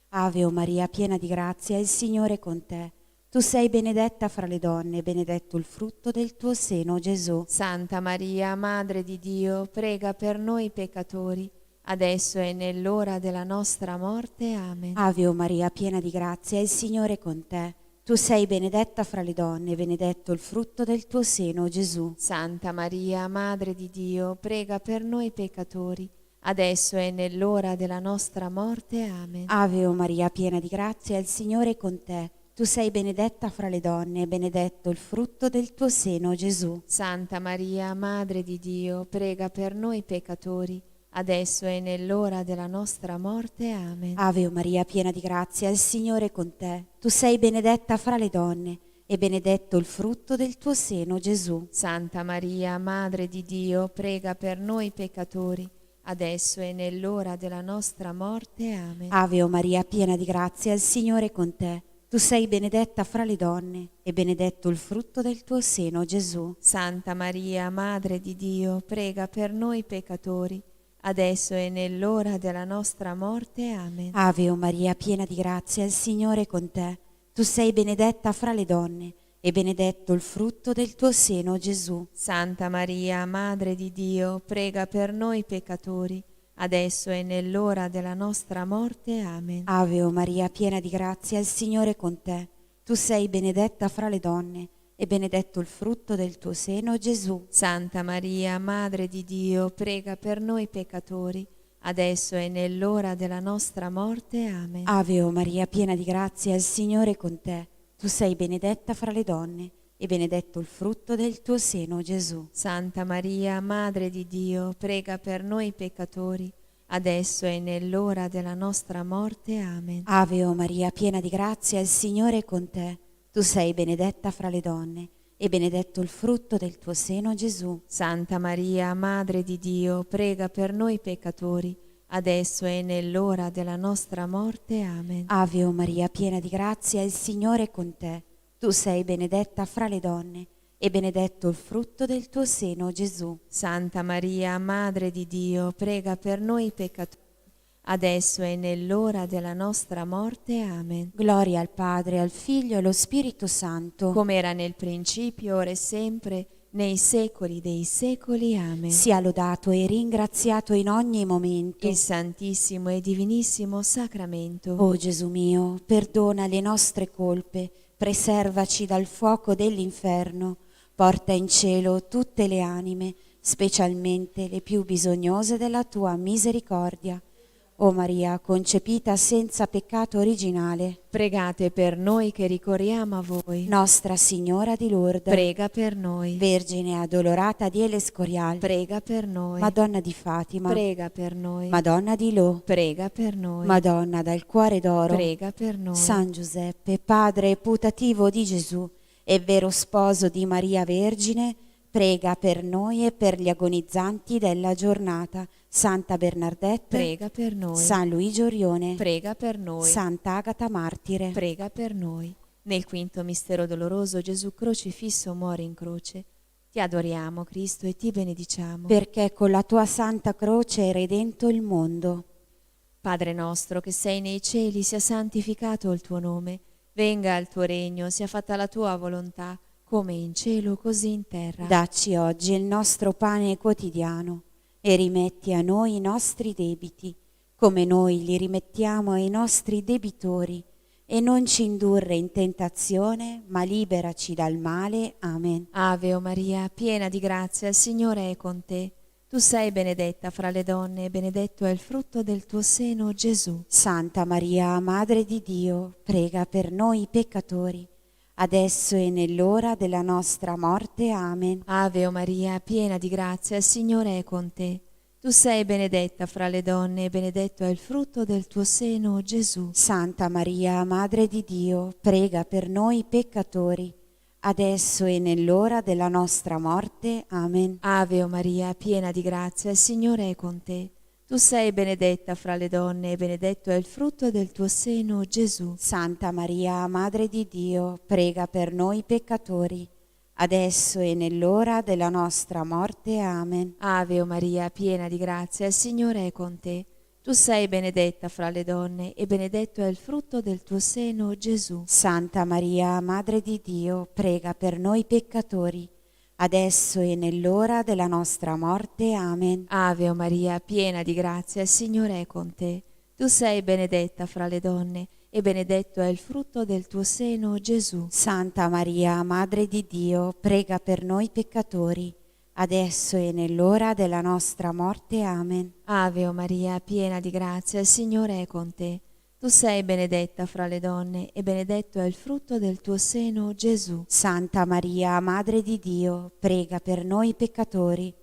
Ave o Maria, piena di grazia, il Signore è con te. Tu sei benedetta fra le donne, benedetto il frutto del tuo seno, Gesù. Santa Maria, Madre di Dio, prega per noi peccatori, adesso e nell'ora della nostra morte. Amen. Ave o Maria, piena di grazia, il Signore è con te. Tu sei benedetta fra le donne, benedetto il frutto del tuo seno, Gesù. Santa Maria, Madre di Dio, prega per noi peccatori, adesso e nell'ora della nostra morte. Amen. Ave o Maria, piena di grazia, il Signore è con te. Tu sei benedetta fra le donne, benedetto il frutto del tuo seno, Gesù. Santa Maria, Madre di Dio, prega per noi peccatori, adesso e nell'ora della nostra morte. Amen. Ave o Maria, piena di grazia, il Signore è con te. Tu sei benedetta fra le donne, e benedetto il frutto del tuo seno, Gesù. Santa Maria, Madre di Dio, prega per noi peccatori, adesso e nell'ora della nostra morte. Amen. Ave o Maria, piena di grazia, il Signore è con te. Tu sei benedetta fra le donne, e benedetto il frutto del tuo seno, Gesù. Santa Maria, Madre di Dio, prega per noi peccatori, adesso e nell'ora della nostra morte. Amen. Ave o Maria, piena di grazia, il Signore è con te. Tu sei benedetta fra le donne, e benedetto il frutto del tuo seno, Gesù. Santa Maria, Madre di Dio, prega per noi peccatori, adesso e nell'ora della nostra morte. Amen. Ave o Maria, piena di grazia, il Signore è con te. Tu sei benedetta fra le donne, e benedetto il frutto del tuo seno, Gesù. Santa Maria, Madre di Dio, prega per noi peccatori, adesso e nell'ora della nostra morte. Amen. Ave o Maria, piena di grazia, il Signore è con te. Tu sei benedetta fra le donne, e benedetto il frutto del tuo seno, Gesù. Santa Maria, Madre di Dio, prega per noi peccatori, adesso e nell'ora della nostra morte. Amen. Ave o Maria, piena di grazia, il Signore è con te. Tu sei benedetta fra le donne, e benedetto il frutto del tuo seno, Gesù. Santa Maria, Madre di Dio, prega per noi peccatori, adesso e nell'ora della nostra morte. Amen. Ave o Maria, piena di grazia, il Signore è con te. Tu sei benedetta fra le donne, e benedetto il frutto del tuo seno, Gesù. Santa Maria, Madre di Dio, prega per noi peccatori, adesso e nell'ora della nostra morte. Amen. Gloria al Padre, al Figlio e allo Spirito Santo, come era nel principio, ora e sempre, nei secoli dei secoli. Amen. sia lodato e ringraziato in ogni momento Il Santissimo e Divinissimo Sacramento. O Gesù mio, perdona le nostre colpe, preservaci dal fuoco dell'inferno, porta in cielo tutte le anime, specialmente le più bisognose della tua misericordia. O Maria, concepita senza peccato originale, Pregate per noi che ricorriamo a voi. Nostra Signora di Lourdes, Prega per noi. Vergine addolorata di El Escorial, Prega per noi. Madonna di Fatima, Prega per noi. Madonna di Lo, Prega per noi. Madonna dal Cuore d'Oro, Prega per noi. San Giuseppe, padre putativo di Gesù e vero sposo di Maria Vergine, prega per noi e per gli agonizzanti della giornata. Santa Bernardetta, Prega per noi. San Luigi Orione, Prega per noi. Santa Agata Martire. Prega per noi. Nel quinto mistero doloroso Gesù crocifisso muore in croce. Ti adoriamo, Cristo, e ti benediciamo. Perché con la tua santa croce hai redento il mondo. Padre nostro che sei nei cieli, sia santificato il tuo nome. Venga il tuo regno, sia fatta la tua volontà, come in cielo così in terra. Dacci oggi il nostro pane quotidiano e rimetti a noi i nostri debiti, come noi li rimettiamo ai nostri debitori, e non ci indurre in tentazione, ma liberaci dal male. Amen. Ave o Maria, piena di grazia, il Signore è con te. Tu sei benedetta fra le donne e benedetto è il frutto del tuo seno, Gesù. Santa Maria, Madre di Dio, prega per noi peccatori, adesso e nell'ora della nostra morte. Amen. Ave o Maria, piena di grazia, il Signore è con te. Tu sei benedetta fra le donne e benedetto è il frutto del tuo seno, Gesù. Santa Maria, Madre di Dio, prega per noi peccatori, adesso e nell'ora della nostra morte. Amen. Ave o Maria, piena di grazia, il Signore è con te. Tu sei benedetta fra le donne e benedetto è il frutto del tuo seno, Gesù. Santa Maria, Madre di Dio, prega per noi peccatori, adesso e nell'ora della nostra morte. Amen. Ave o Maria, piena di grazia, il Signore è con te. Tu sei benedetta fra le donne e benedetto è il frutto del tuo seno, Gesù. Santa Maria, Madre di Dio, prega per noi peccatori, adesso e nell'ora della nostra morte. Amen. Ave o Maria, piena di grazia, il Signore è con te. Tu sei benedetta fra le donne e benedetto è il frutto del tuo seno, Gesù. Santa Maria, Madre di Dio, prega per noi peccatori, adesso e nell'ora della nostra morte. Amen. Ave o Maria, piena di grazia, il Signore è con te. Tu sei benedetta fra le donne e benedetto è il frutto del tuo seno, Gesù. Santa Maria, Madre di Dio, prega per noi peccatori,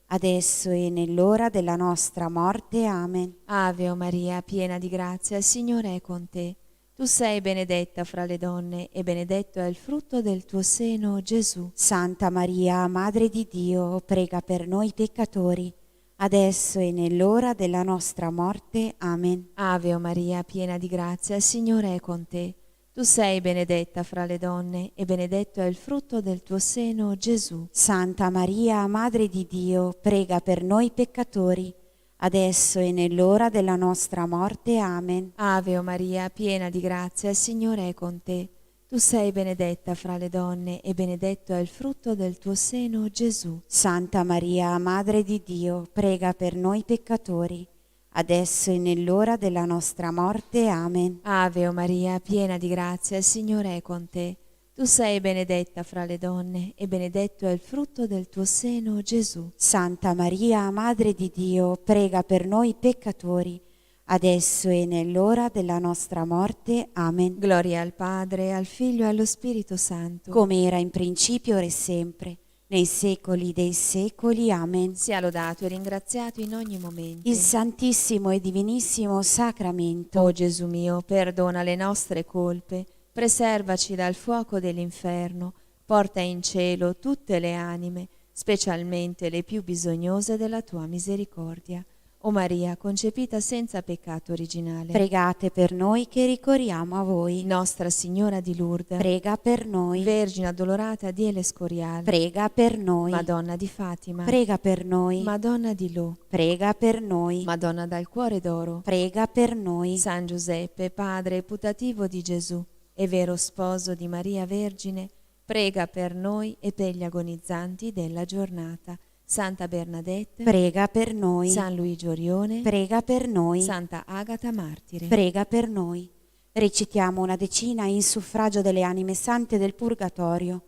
adesso e nell'ora della nostra morte. Amen. Ave o Maria, piena di grazia, il Signore è con te. Tu sei benedetta fra le donne e benedetto è il frutto del tuo seno, Gesù. Santa Maria, Madre di Dio, prega per noi peccatori, adesso e nell'ora della nostra morte. Amen. Ave o Maria, piena di grazia, il Signore è con te. Tu sei benedetta fra le donne e benedetto è il frutto del tuo seno, Gesù. Santa Maria, Madre di Dio, prega per noi peccatori, adesso e nell'ora della nostra morte. Amen. Ave o Maria, piena di grazia, il Signore è con te. Tu sei benedetta fra le donne e benedetto è il frutto del tuo seno, Gesù. Santa Maria, Madre di Dio, prega per noi peccatori, adesso e nell'ora della nostra morte. Amen. Ave o Maria, piena di grazia, il Signore è con te. Tu sei benedetta fra le donne e benedetto è il frutto del tuo seno, Gesù. Santa Maria, Madre di Dio, prega per noi peccatori, adesso e nell'ora della nostra morte. Amen. Gloria al Padre, al Figlio e allo Spirito Santo. Come era in principio, ora e sempre, nei secoli dei secoli. Amen. Sia lodato e ringraziato in ogni momento. Il Santissimo e Divinissimo Sacramento. O Gesù mio, perdona le nostre colpe, preservaci dal fuoco dell'inferno, porta in cielo tutte le anime, specialmente le più bisognose della tua misericordia. O Maria, concepita senza peccato originale, Pregate per noi che ricorriamo a voi. Nostra Signora di Lourdes, Prega per noi. Vergine addolorata di El Escorial, Prega per noi. Madonna di Fatima, Prega per noi. Madonna di Lo, Prega per noi. Madonna dal Cuore d'Oro, Prega per noi. San Giuseppe, padre putativo di Gesù e vero sposo di Maria Vergine, prega per noi e per gli agonizzanti della giornata. Santa Bernadette, Prega per noi. San Luigi Orione, Prega per noi. Santa Agata Martire. Prega per noi. Recitiamo una decina in suffragio delle anime sante del Purgatorio.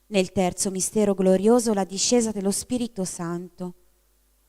Nel terzo mistero glorioso, la discesa dello Spirito Santo.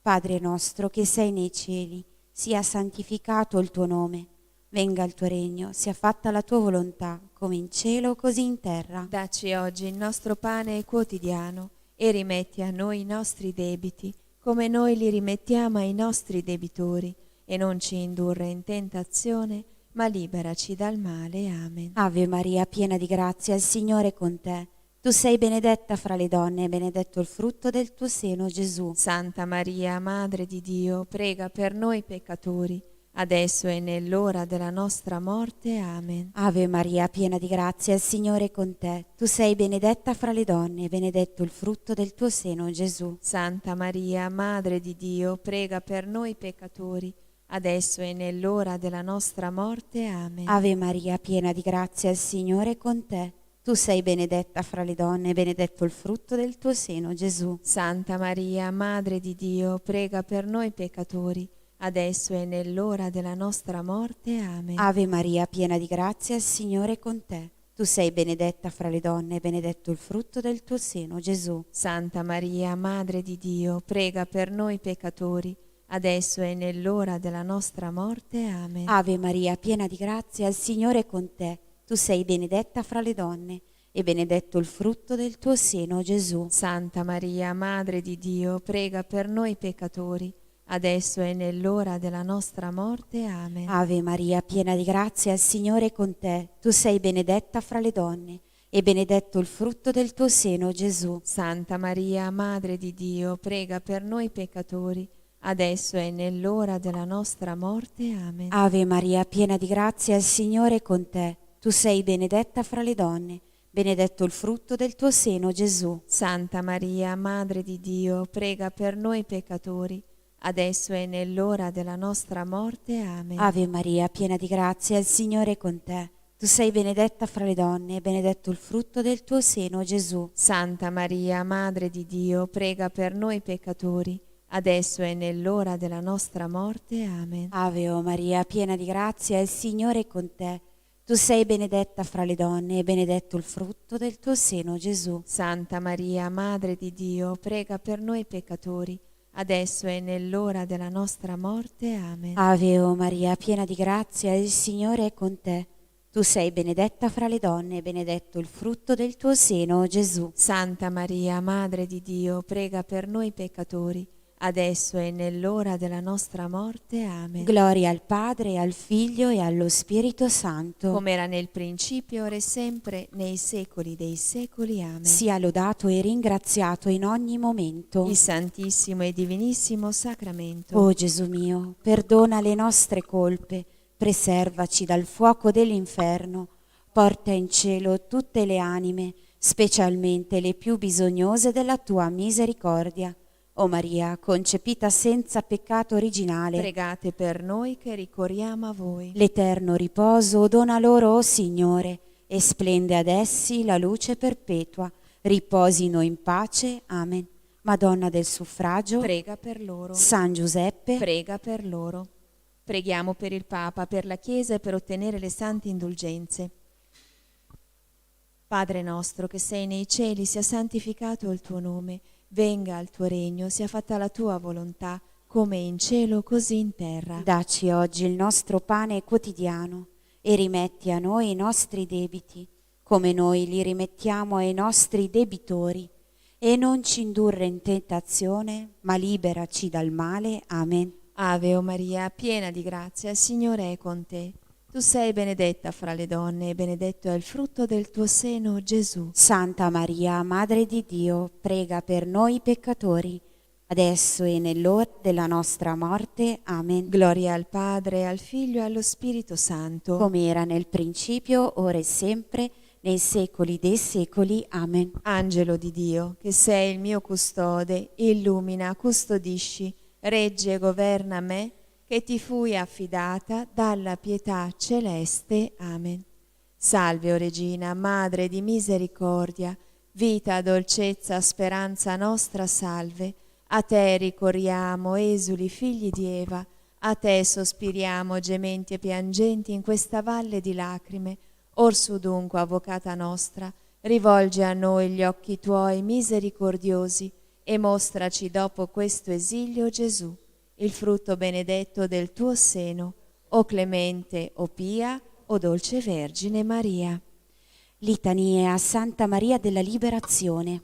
Padre nostro che sei nei cieli, sia santificato il tuo nome, venga il tuo regno, sia fatta la tua volontà, come in cielo così in terra. Dacci oggi il nostro pane quotidiano e rimetti a noi i nostri debiti, come noi li rimettiamo ai nostri debitori, e non ci indurre in tentazione, ma liberaci dal male. Amen. Ave Maria, piena di grazia, il Signore è con te. Tu sei benedetta fra le donne e benedetto il frutto del tuo seno, Gesù. Santa Maria, Madre di Dio, prega per noi peccatori, adesso e nell'ora della nostra morte. Amen. Ave Maria, piena di grazia, il Signore è con te. Tu sei benedetta fra le donne e benedetto il frutto del tuo seno, Gesù. Santa Maria, Madre di Dio, prega per noi peccatori, adesso e nell'ora della nostra morte. Amen. Ave Maria, piena di grazia, il Signore è con te. Tu sei benedetta fra le donne e benedetto il frutto del tuo seno, Gesù. Santa Maria, Madre di Dio, prega per noi peccatori, adesso e nell'ora della nostra morte. Amen. Ave Maria, piena di grazia, il Signore è con te. Tu sei benedetta fra le donne e benedetto il frutto del tuo seno, Gesù. Santa Maria, Madre di Dio, prega per noi peccatori, adesso e nell'ora della nostra morte. Amen. Ave Maria, piena di grazia, il Signore è con te. Tu sei benedetta fra le donne e benedetto il frutto del tuo seno, Gesù. Santa Maria, Madre di Dio, prega per noi peccatori, adesso e nell'ora della nostra morte. Amen. Ave Maria, piena di grazia, il Signore è con te. Tu sei benedetta fra le donne e benedetto il frutto del tuo seno, Gesù. Santa Maria, Madre di Dio, prega per noi peccatori, adesso e nell'ora della nostra morte. Amen. Ave Maria, piena di grazia, il Signore è con te. Tu sei benedetta fra le donne, benedetto il frutto del tuo seno, Gesù. Santa Maria, Madre di Dio, prega per noi peccatori, adesso e nell'ora della nostra morte. Amen. Ave Maria, piena di grazia, il Signore è con te. Tu sei benedetta fra le donne e benedetto il frutto del tuo seno, Gesù. Santa Maria, Madre di Dio, prega per noi peccatori, adesso e nell'ora della nostra morte. Amen. Ave Maria, piena di grazia, il Signore è con te. Tu sei benedetta fra le donne e benedetto il frutto del tuo seno, Gesù. Santa Maria, Madre di Dio, prega per noi peccatori, adesso e nell'ora della nostra morte. Amen. Ave Maria, piena di grazia, il Signore è con te. Tu sei benedetta fra le donne e benedetto il frutto del tuo seno, Gesù. Santa Maria, Madre di Dio, prega per noi peccatori, adesso e nell'ora della nostra morte. Amen. Gloria al Padre, al Figlio e allo Spirito Santo, come era nel principio, ora e sempre, nei secoli dei secoli. Amen. sia lodato e ringraziato in ogni momento. Il Santissimo e Divinissimo Sacramento. O Gesù mio, perdona le nostre colpe, preservaci dal fuoco dell'inferno, porta in cielo tutte le anime, specialmente le più bisognose della tua misericordia. O Maria, concepita senza peccato originale, Pregate per noi che ricorriamo a voi. l'eterno riposo dona loro, o Signore, e splende ad essi la luce perpetua. Riposino in pace. Amen. Madonna del suffragio, Prega per loro. San Giuseppe, Prega per loro. Preghiamo per il Papa, per la Chiesa e per ottenere le sante indulgenze. Padre nostro che sei nei cieli, sia santificato il tuo nome. Venga il tuo regno, sia fatta la tua volontà, come in cielo così in terra. dacci oggi il nostro pane quotidiano e rimetti a noi i nostri debiti, come noi li rimettiamo ai nostri debitori, e non ci indurre in tentazione, ma liberaci dal male. Amen. Ave o Maria, piena di grazia, il Signore è con te. Tu sei benedetta fra le donne e benedetto è il frutto del tuo seno, Gesù. Santa Maria, Madre di Dio, prega per noi peccatori, adesso e nell'ora della nostra morte. Amen. Gloria al Padre, al Figlio e allo Spirito Santo. Come era nel principio, ora e sempre, nei secoli dei secoli. Amen. Angelo di Dio, che sei il mio custode, illumina, custodisci, regge e governa me, che ti fui affidata dalla pietà celeste. Amen. Salve, o Regina, Madre di misericordia, vita, dolcezza, speranza nostra, salve. A te ricorriamo, esuli, figli di Eva, a te sospiriamo, gementi e piangenti in questa valle di lacrime. Orsu dunque, avvocata nostra, rivolge a noi gli occhi tuoi misericordiosi e mostraci dopo questo esilio Gesù, il frutto benedetto del tuo seno, o clemente, o pia, o dolce Vergine Maria. Litanie a Santa Maria della Liberazione.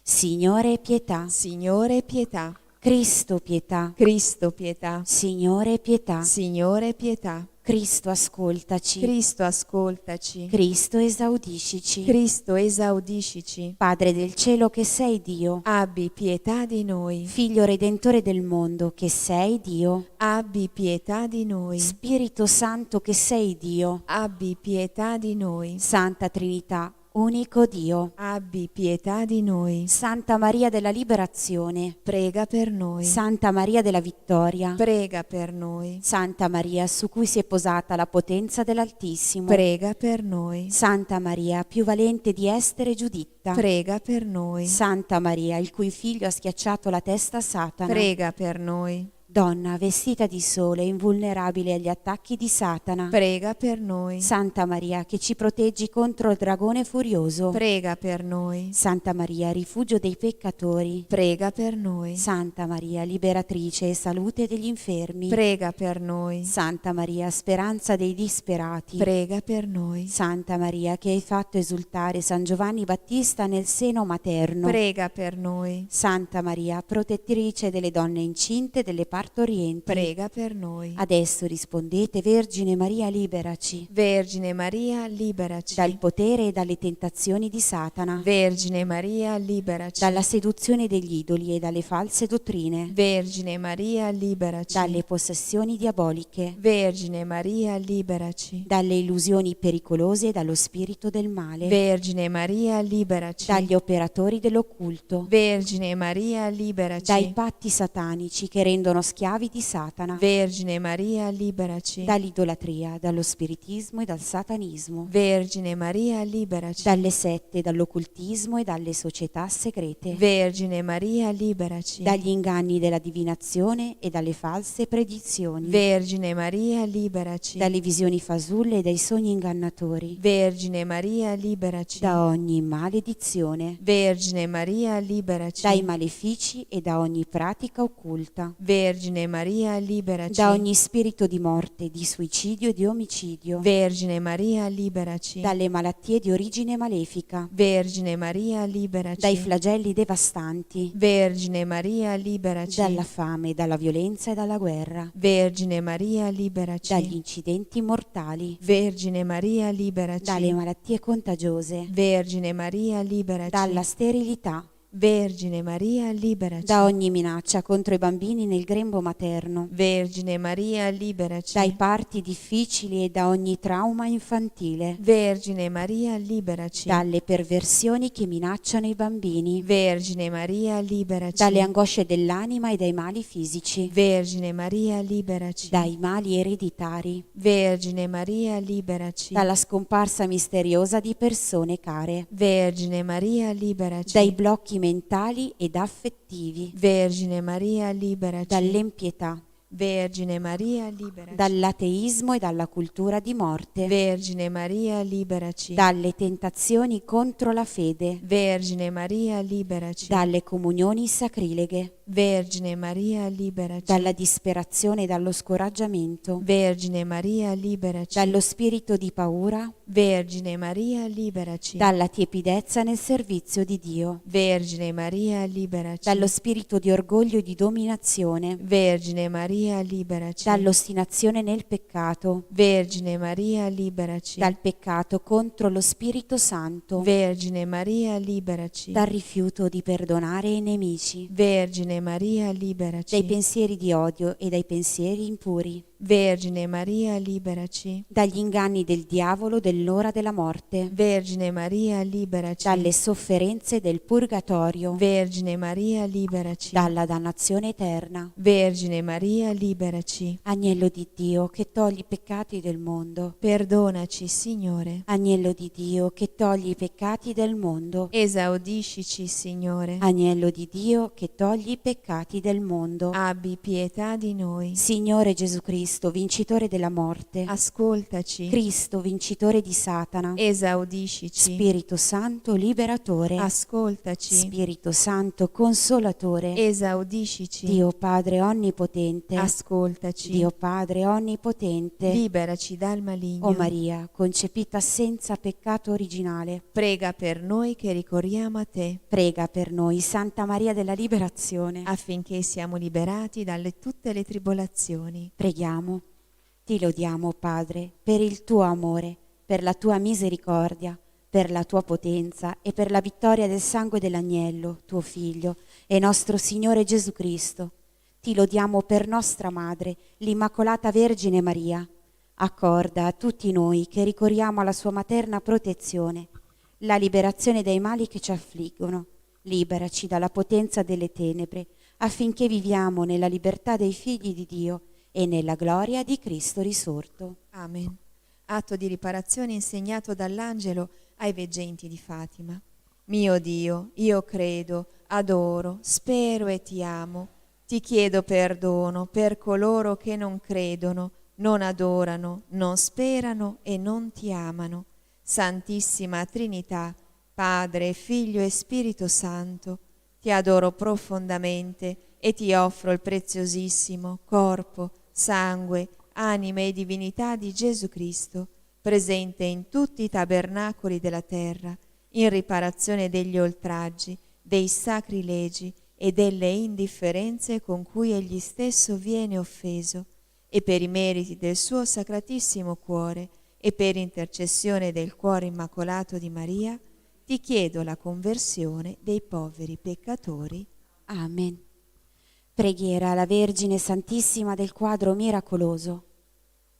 Signore pietà, Signore pietà, Cristo pietà, Cristo pietà, Signore pietà, Signore pietà, Cristo ascoltaci, Cristo ascoltaci, Cristo esaudiscici. Cristo esaudiscici, Padre del cielo che sei Dio, abbi pietà di noi, Figlio redentore del mondo che sei Dio, abbi pietà di noi, Spirito Santo che sei Dio, abbi pietà di noi, Santa Trinità, unico Dio, abbi pietà di noi, Santa Maria della Liberazione, prega per noi, Santa Maria della Vittoria, prega per noi, Santa Maria su cui si è posata la potenza dell'Altissimo, prega per noi, Santa Maria più valente di Estere e Giuditta, prega per noi, Santa Maria il cui figlio ha schiacciato la testa a Satana, prega per noi, Donna vestita di sole, invulnerabile agli attacchi di Satana, prega per noi, Santa Maria che ci proteggi contro il dragone furioso, prega per noi, Santa Maria rifugio dei peccatori, prega per noi, Santa Maria liberatrice e salute degli infermi, prega per noi, Santa Maria speranza dei disperati, prega per noi, Santa Maria che hai fatto esultare San Giovanni Battista nel seno materno, prega per noi, Santa Maria protettrice delle donne incinte delle partorienti, prega per noi. adesso rispondete Vergine Maria liberaci Vergine Maria, liberaci. dal potere e dalle tentazioni di Satana, Vergine Maria, liberaci. dalla seduzione degli idoli e dalle false dottrine, Vergine Maria, liberaci. dalle possessioni diaboliche, Vergine Maria, liberaci. dalle illusioni pericolose e dallo spirito del male, Vergine Maria, liberaci. dagli operatori dell'occulto, Vergine Maria, liberaci. dai patti satanici che rendono schiavi di Satana, Vergine Maria, liberaci. dall'idolatria, dallo spiritismo e dal satanismo, Vergine Maria, liberaci. dalle sette, dall'occultismo e dalle società segrete, Vergine Maria, liberaci. dagli inganni della divinazione e dalle false predizioni, Vergine Maria, liberaci. dalle visioni fasulle e dai sogni ingannatori, Vergine Maria, liberaci. da ogni maledizione, Vergine Maria, liberaci. dai malefici e da ogni pratica occulta, Vergine Maria, liberaci. da ogni spirito di morte, di suicidio e di omicidio, Vergine Maria, liberaci. dalle malattie di origine malefica, Vergine Maria, liberaci. dai flagelli devastanti, Vergine Maria, liberaci. dalla fame, dalla violenza e dalla guerra, Vergine Maria, liberaci. dagli incidenti mortali, Vergine Maria, liberaci. dalle malattie contagiose, Vergine Maria, liberaci. dalla sterilità, Vergine Maria, liberaci. da ogni minaccia contro i bambini nel grembo materno, Vergine Maria, liberaci. dai parti difficili e da ogni trauma infantile, Vergine Maria, liberaci. dalle perversioni che minacciano i bambini, Vergine Maria, liberaci. dalle angosce dell'anima e dai mali fisici, Vergine Maria, liberaci. dai mali ereditari, Vergine Maria, liberaci. dalla scomparsa misteriosa di persone care, Vergine Maria, liberaci. dai blocchi mentali ed affettivi, Vergine Maria, liberaci. dall'impietà, Vergine Maria, liberaci. dall'ateismo e dalla cultura di morte, Vergine Maria, liberaci. dalle tentazioni contro la fede, Vergine Maria, liberaci. dalle comunioni sacrileghe, Vergine Maria, liberaci. dalla disperazione e dallo scoraggiamento, Vergine Maria, liberaci. dallo spirito di paura, Vergine Maria, liberaci. dalla tiepidezza nel servizio di Dio, Vergine Maria, liberaci. dallo spirito di orgoglio e di dominazione, Vergine Maria, liberaci. dall'ostinazione nel peccato, Vergine Maria, liberaci. dal peccato contro lo Spirito Santo, Vergine Maria, liberaci. dal rifiuto di perdonare i nemici, Vergine Maria, liberaci. dai pensieri di odio e dai pensieri impuri, Vergine Maria, liberaci. dagli inganni del diavolo dell'ora della morte, Vergine Maria, liberaci. dalle sofferenze del purgatorio, Vergine Maria, liberaci. dalla dannazione eterna. Vergine Maria, liberaci. Agnello di Dio che togli i peccati del mondo, Perdonaci, Signore. Agnello di Dio che togli i peccati del mondo, Esaudiscici, Signore. Agnello di Dio che togli i peccati del mondo. Abbi pietà di noi. Signore Gesù Cristo, Cristo, vincitore della morte. ascoltaci. Cristo, vincitore di Satana. Esaudiscici. Spirito Santo, liberatore. Ascoltaci. Spirito Santo, consolatore. Esaudiscici. Dio Padre onnipotente. Ascoltaci. Dio Padre onnipotente. Liberaci dal maligno. O Maria, concepita senza peccato originale, Prega per noi che ricorriamo a te, prega per noi, Santa Maria della Liberazione. affinché siamo liberati dalle tutte le tribolazioni. Preghiamo. Ti lodiamo, Padre, per il tuo amore, per la tua misericordia, per la tua potenza e per la vittoria del sangue dell'agnello, tuo Figlio e nostro Signore Gesù Cristo. Ti lodiamo per nostra Madre, l'Immacolata Vergine Maria. Accorda a tutti noi che ricorriamo alla sua materna protezione la liberazione dai mali che ci affliggono. Liberaci dalla potenza delle tenebre, affinché viviamo nella libertà dei figli di Dio e nella gloria di Cristo risorto. Amen. Atto di riparazione insegnato dall'angelo ai veggenti di Fatima. Mio Dio, io credo, adoro, spero e ti amo. Ti chiedo perdono per coloro che non credono, non adorano, non sperano e non ti amano. Santissima Trinità, Padre, Figlio e Spirito Santo, ti adoro profondamente e ti offro il preziosissimo corpo, sangue, anima e divinità di Gesù Cristo, presente in tutti i tabernacoli della terra, in riparazione degli oltraggi, dei sacrilegi e delle indifferenze con cui egli stesso viene offeso, e per i meriti del suo sacratissimo cuore e per intercessione del cuore immacolato di Maria, ti chiedo la conversione dei poveri peccatori. Amen. Preghiera alla Vergine Santissima del quadro miracoloso.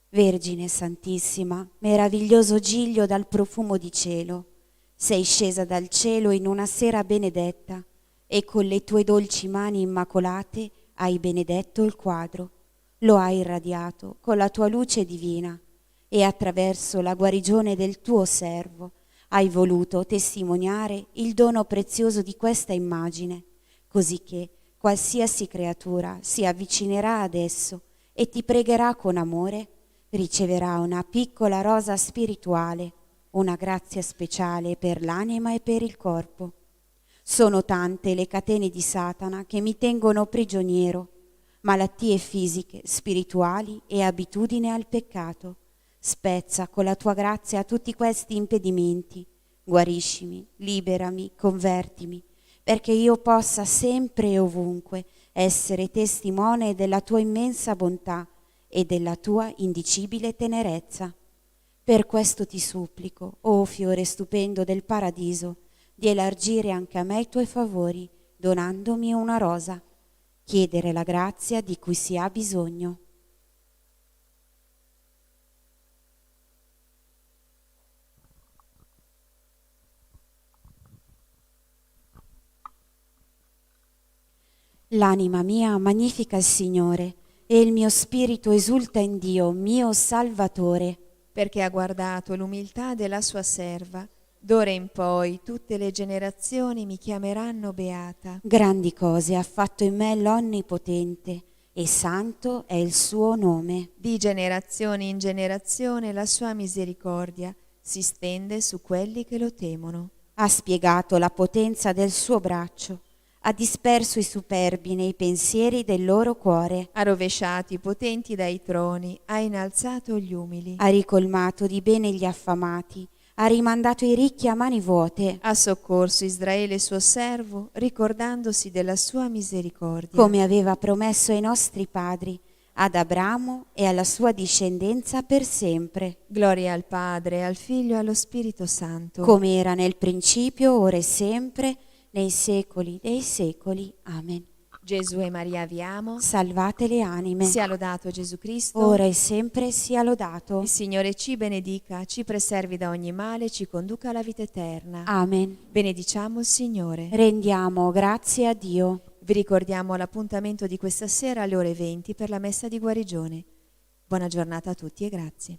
Vergine Santissima, meraviglioso giglio dal profumo di cielo, sei scesa dal cielo in una sera benedetta e con le tue dolci mani immacolate hai benedetto il quadro, lo hai irradiato con la tua luce divina e attraverso la guarigione del tuo servo hai voluto testimoniare il dono prezioso di questa immagine, così che qualsiasi creatura si avvicinerà ad esso e ti pregherà con amore, riceverà una piccola rosa spirituale, una grazia speciale per l'anima e per il corpo. Sono tante le catene di Satana che mi tengono prigioniero, malattie fisiche, spirituali e abitudine al peccato. Spezza con la tua grazia tutti questi impedimenti, guariscimi, liberami, convertimi, perché io possa sempre e ovunque essere testimone della tua immensa bontà e della tua indicibile tenerezza. Per questo ti supplico, o fiore stupendo del paradiso, di elargire anche a me i tuoi favori, donandomi una rosa, chiedere la grazia di cui si ha bisogno. L'anima mia magnifica il Signore, e il mio spirito esulta in Dio, mio Salvatore, perché ha guardato l'umiltà della sua serva. D'ora in poi tutte le generazioni mi chiameranno beata. grandi cose ha fatto in me l'Onnipotente, e santo è il suo nome. Di generazione in generazione la sua misericordia si stende su quelli che lo temono. Ha spiegato la potenza del suo braccio, ha disperso i superbi nei pensieri del loro cuore, Ha rovesciato i potenti dai troni, ha innalzato gli umili. ha ricolmato di bene gli affamati, ha rimandato i ricchi a mani vuote, Ha soccorso Israele suo servo, ricordandosi della sua misericordia. come aveva promesso ai nostri padri, ad Abramo e alla sua discendenza per sempre, Gloria al Padre, al Figlio e allo Spirito Santo. come era nel principio, ora e sempre, nei secoli dei secoli. Amen. Gesù e Maria vi amo. Salvate le anime, Sia lodato Gesù Cristo. ora e sempre sia lodato. Il Signore ci benedica, ci preservi da ogni male, ci conduca alla vita eterna. Amen. Benediciamo il Signore. Rendiamo grazie a Dio. Vi ricordiamo l'appuntamento di questa sera alle ore 20 per la messa di guarigione. Buona giornata a tutti e grazie.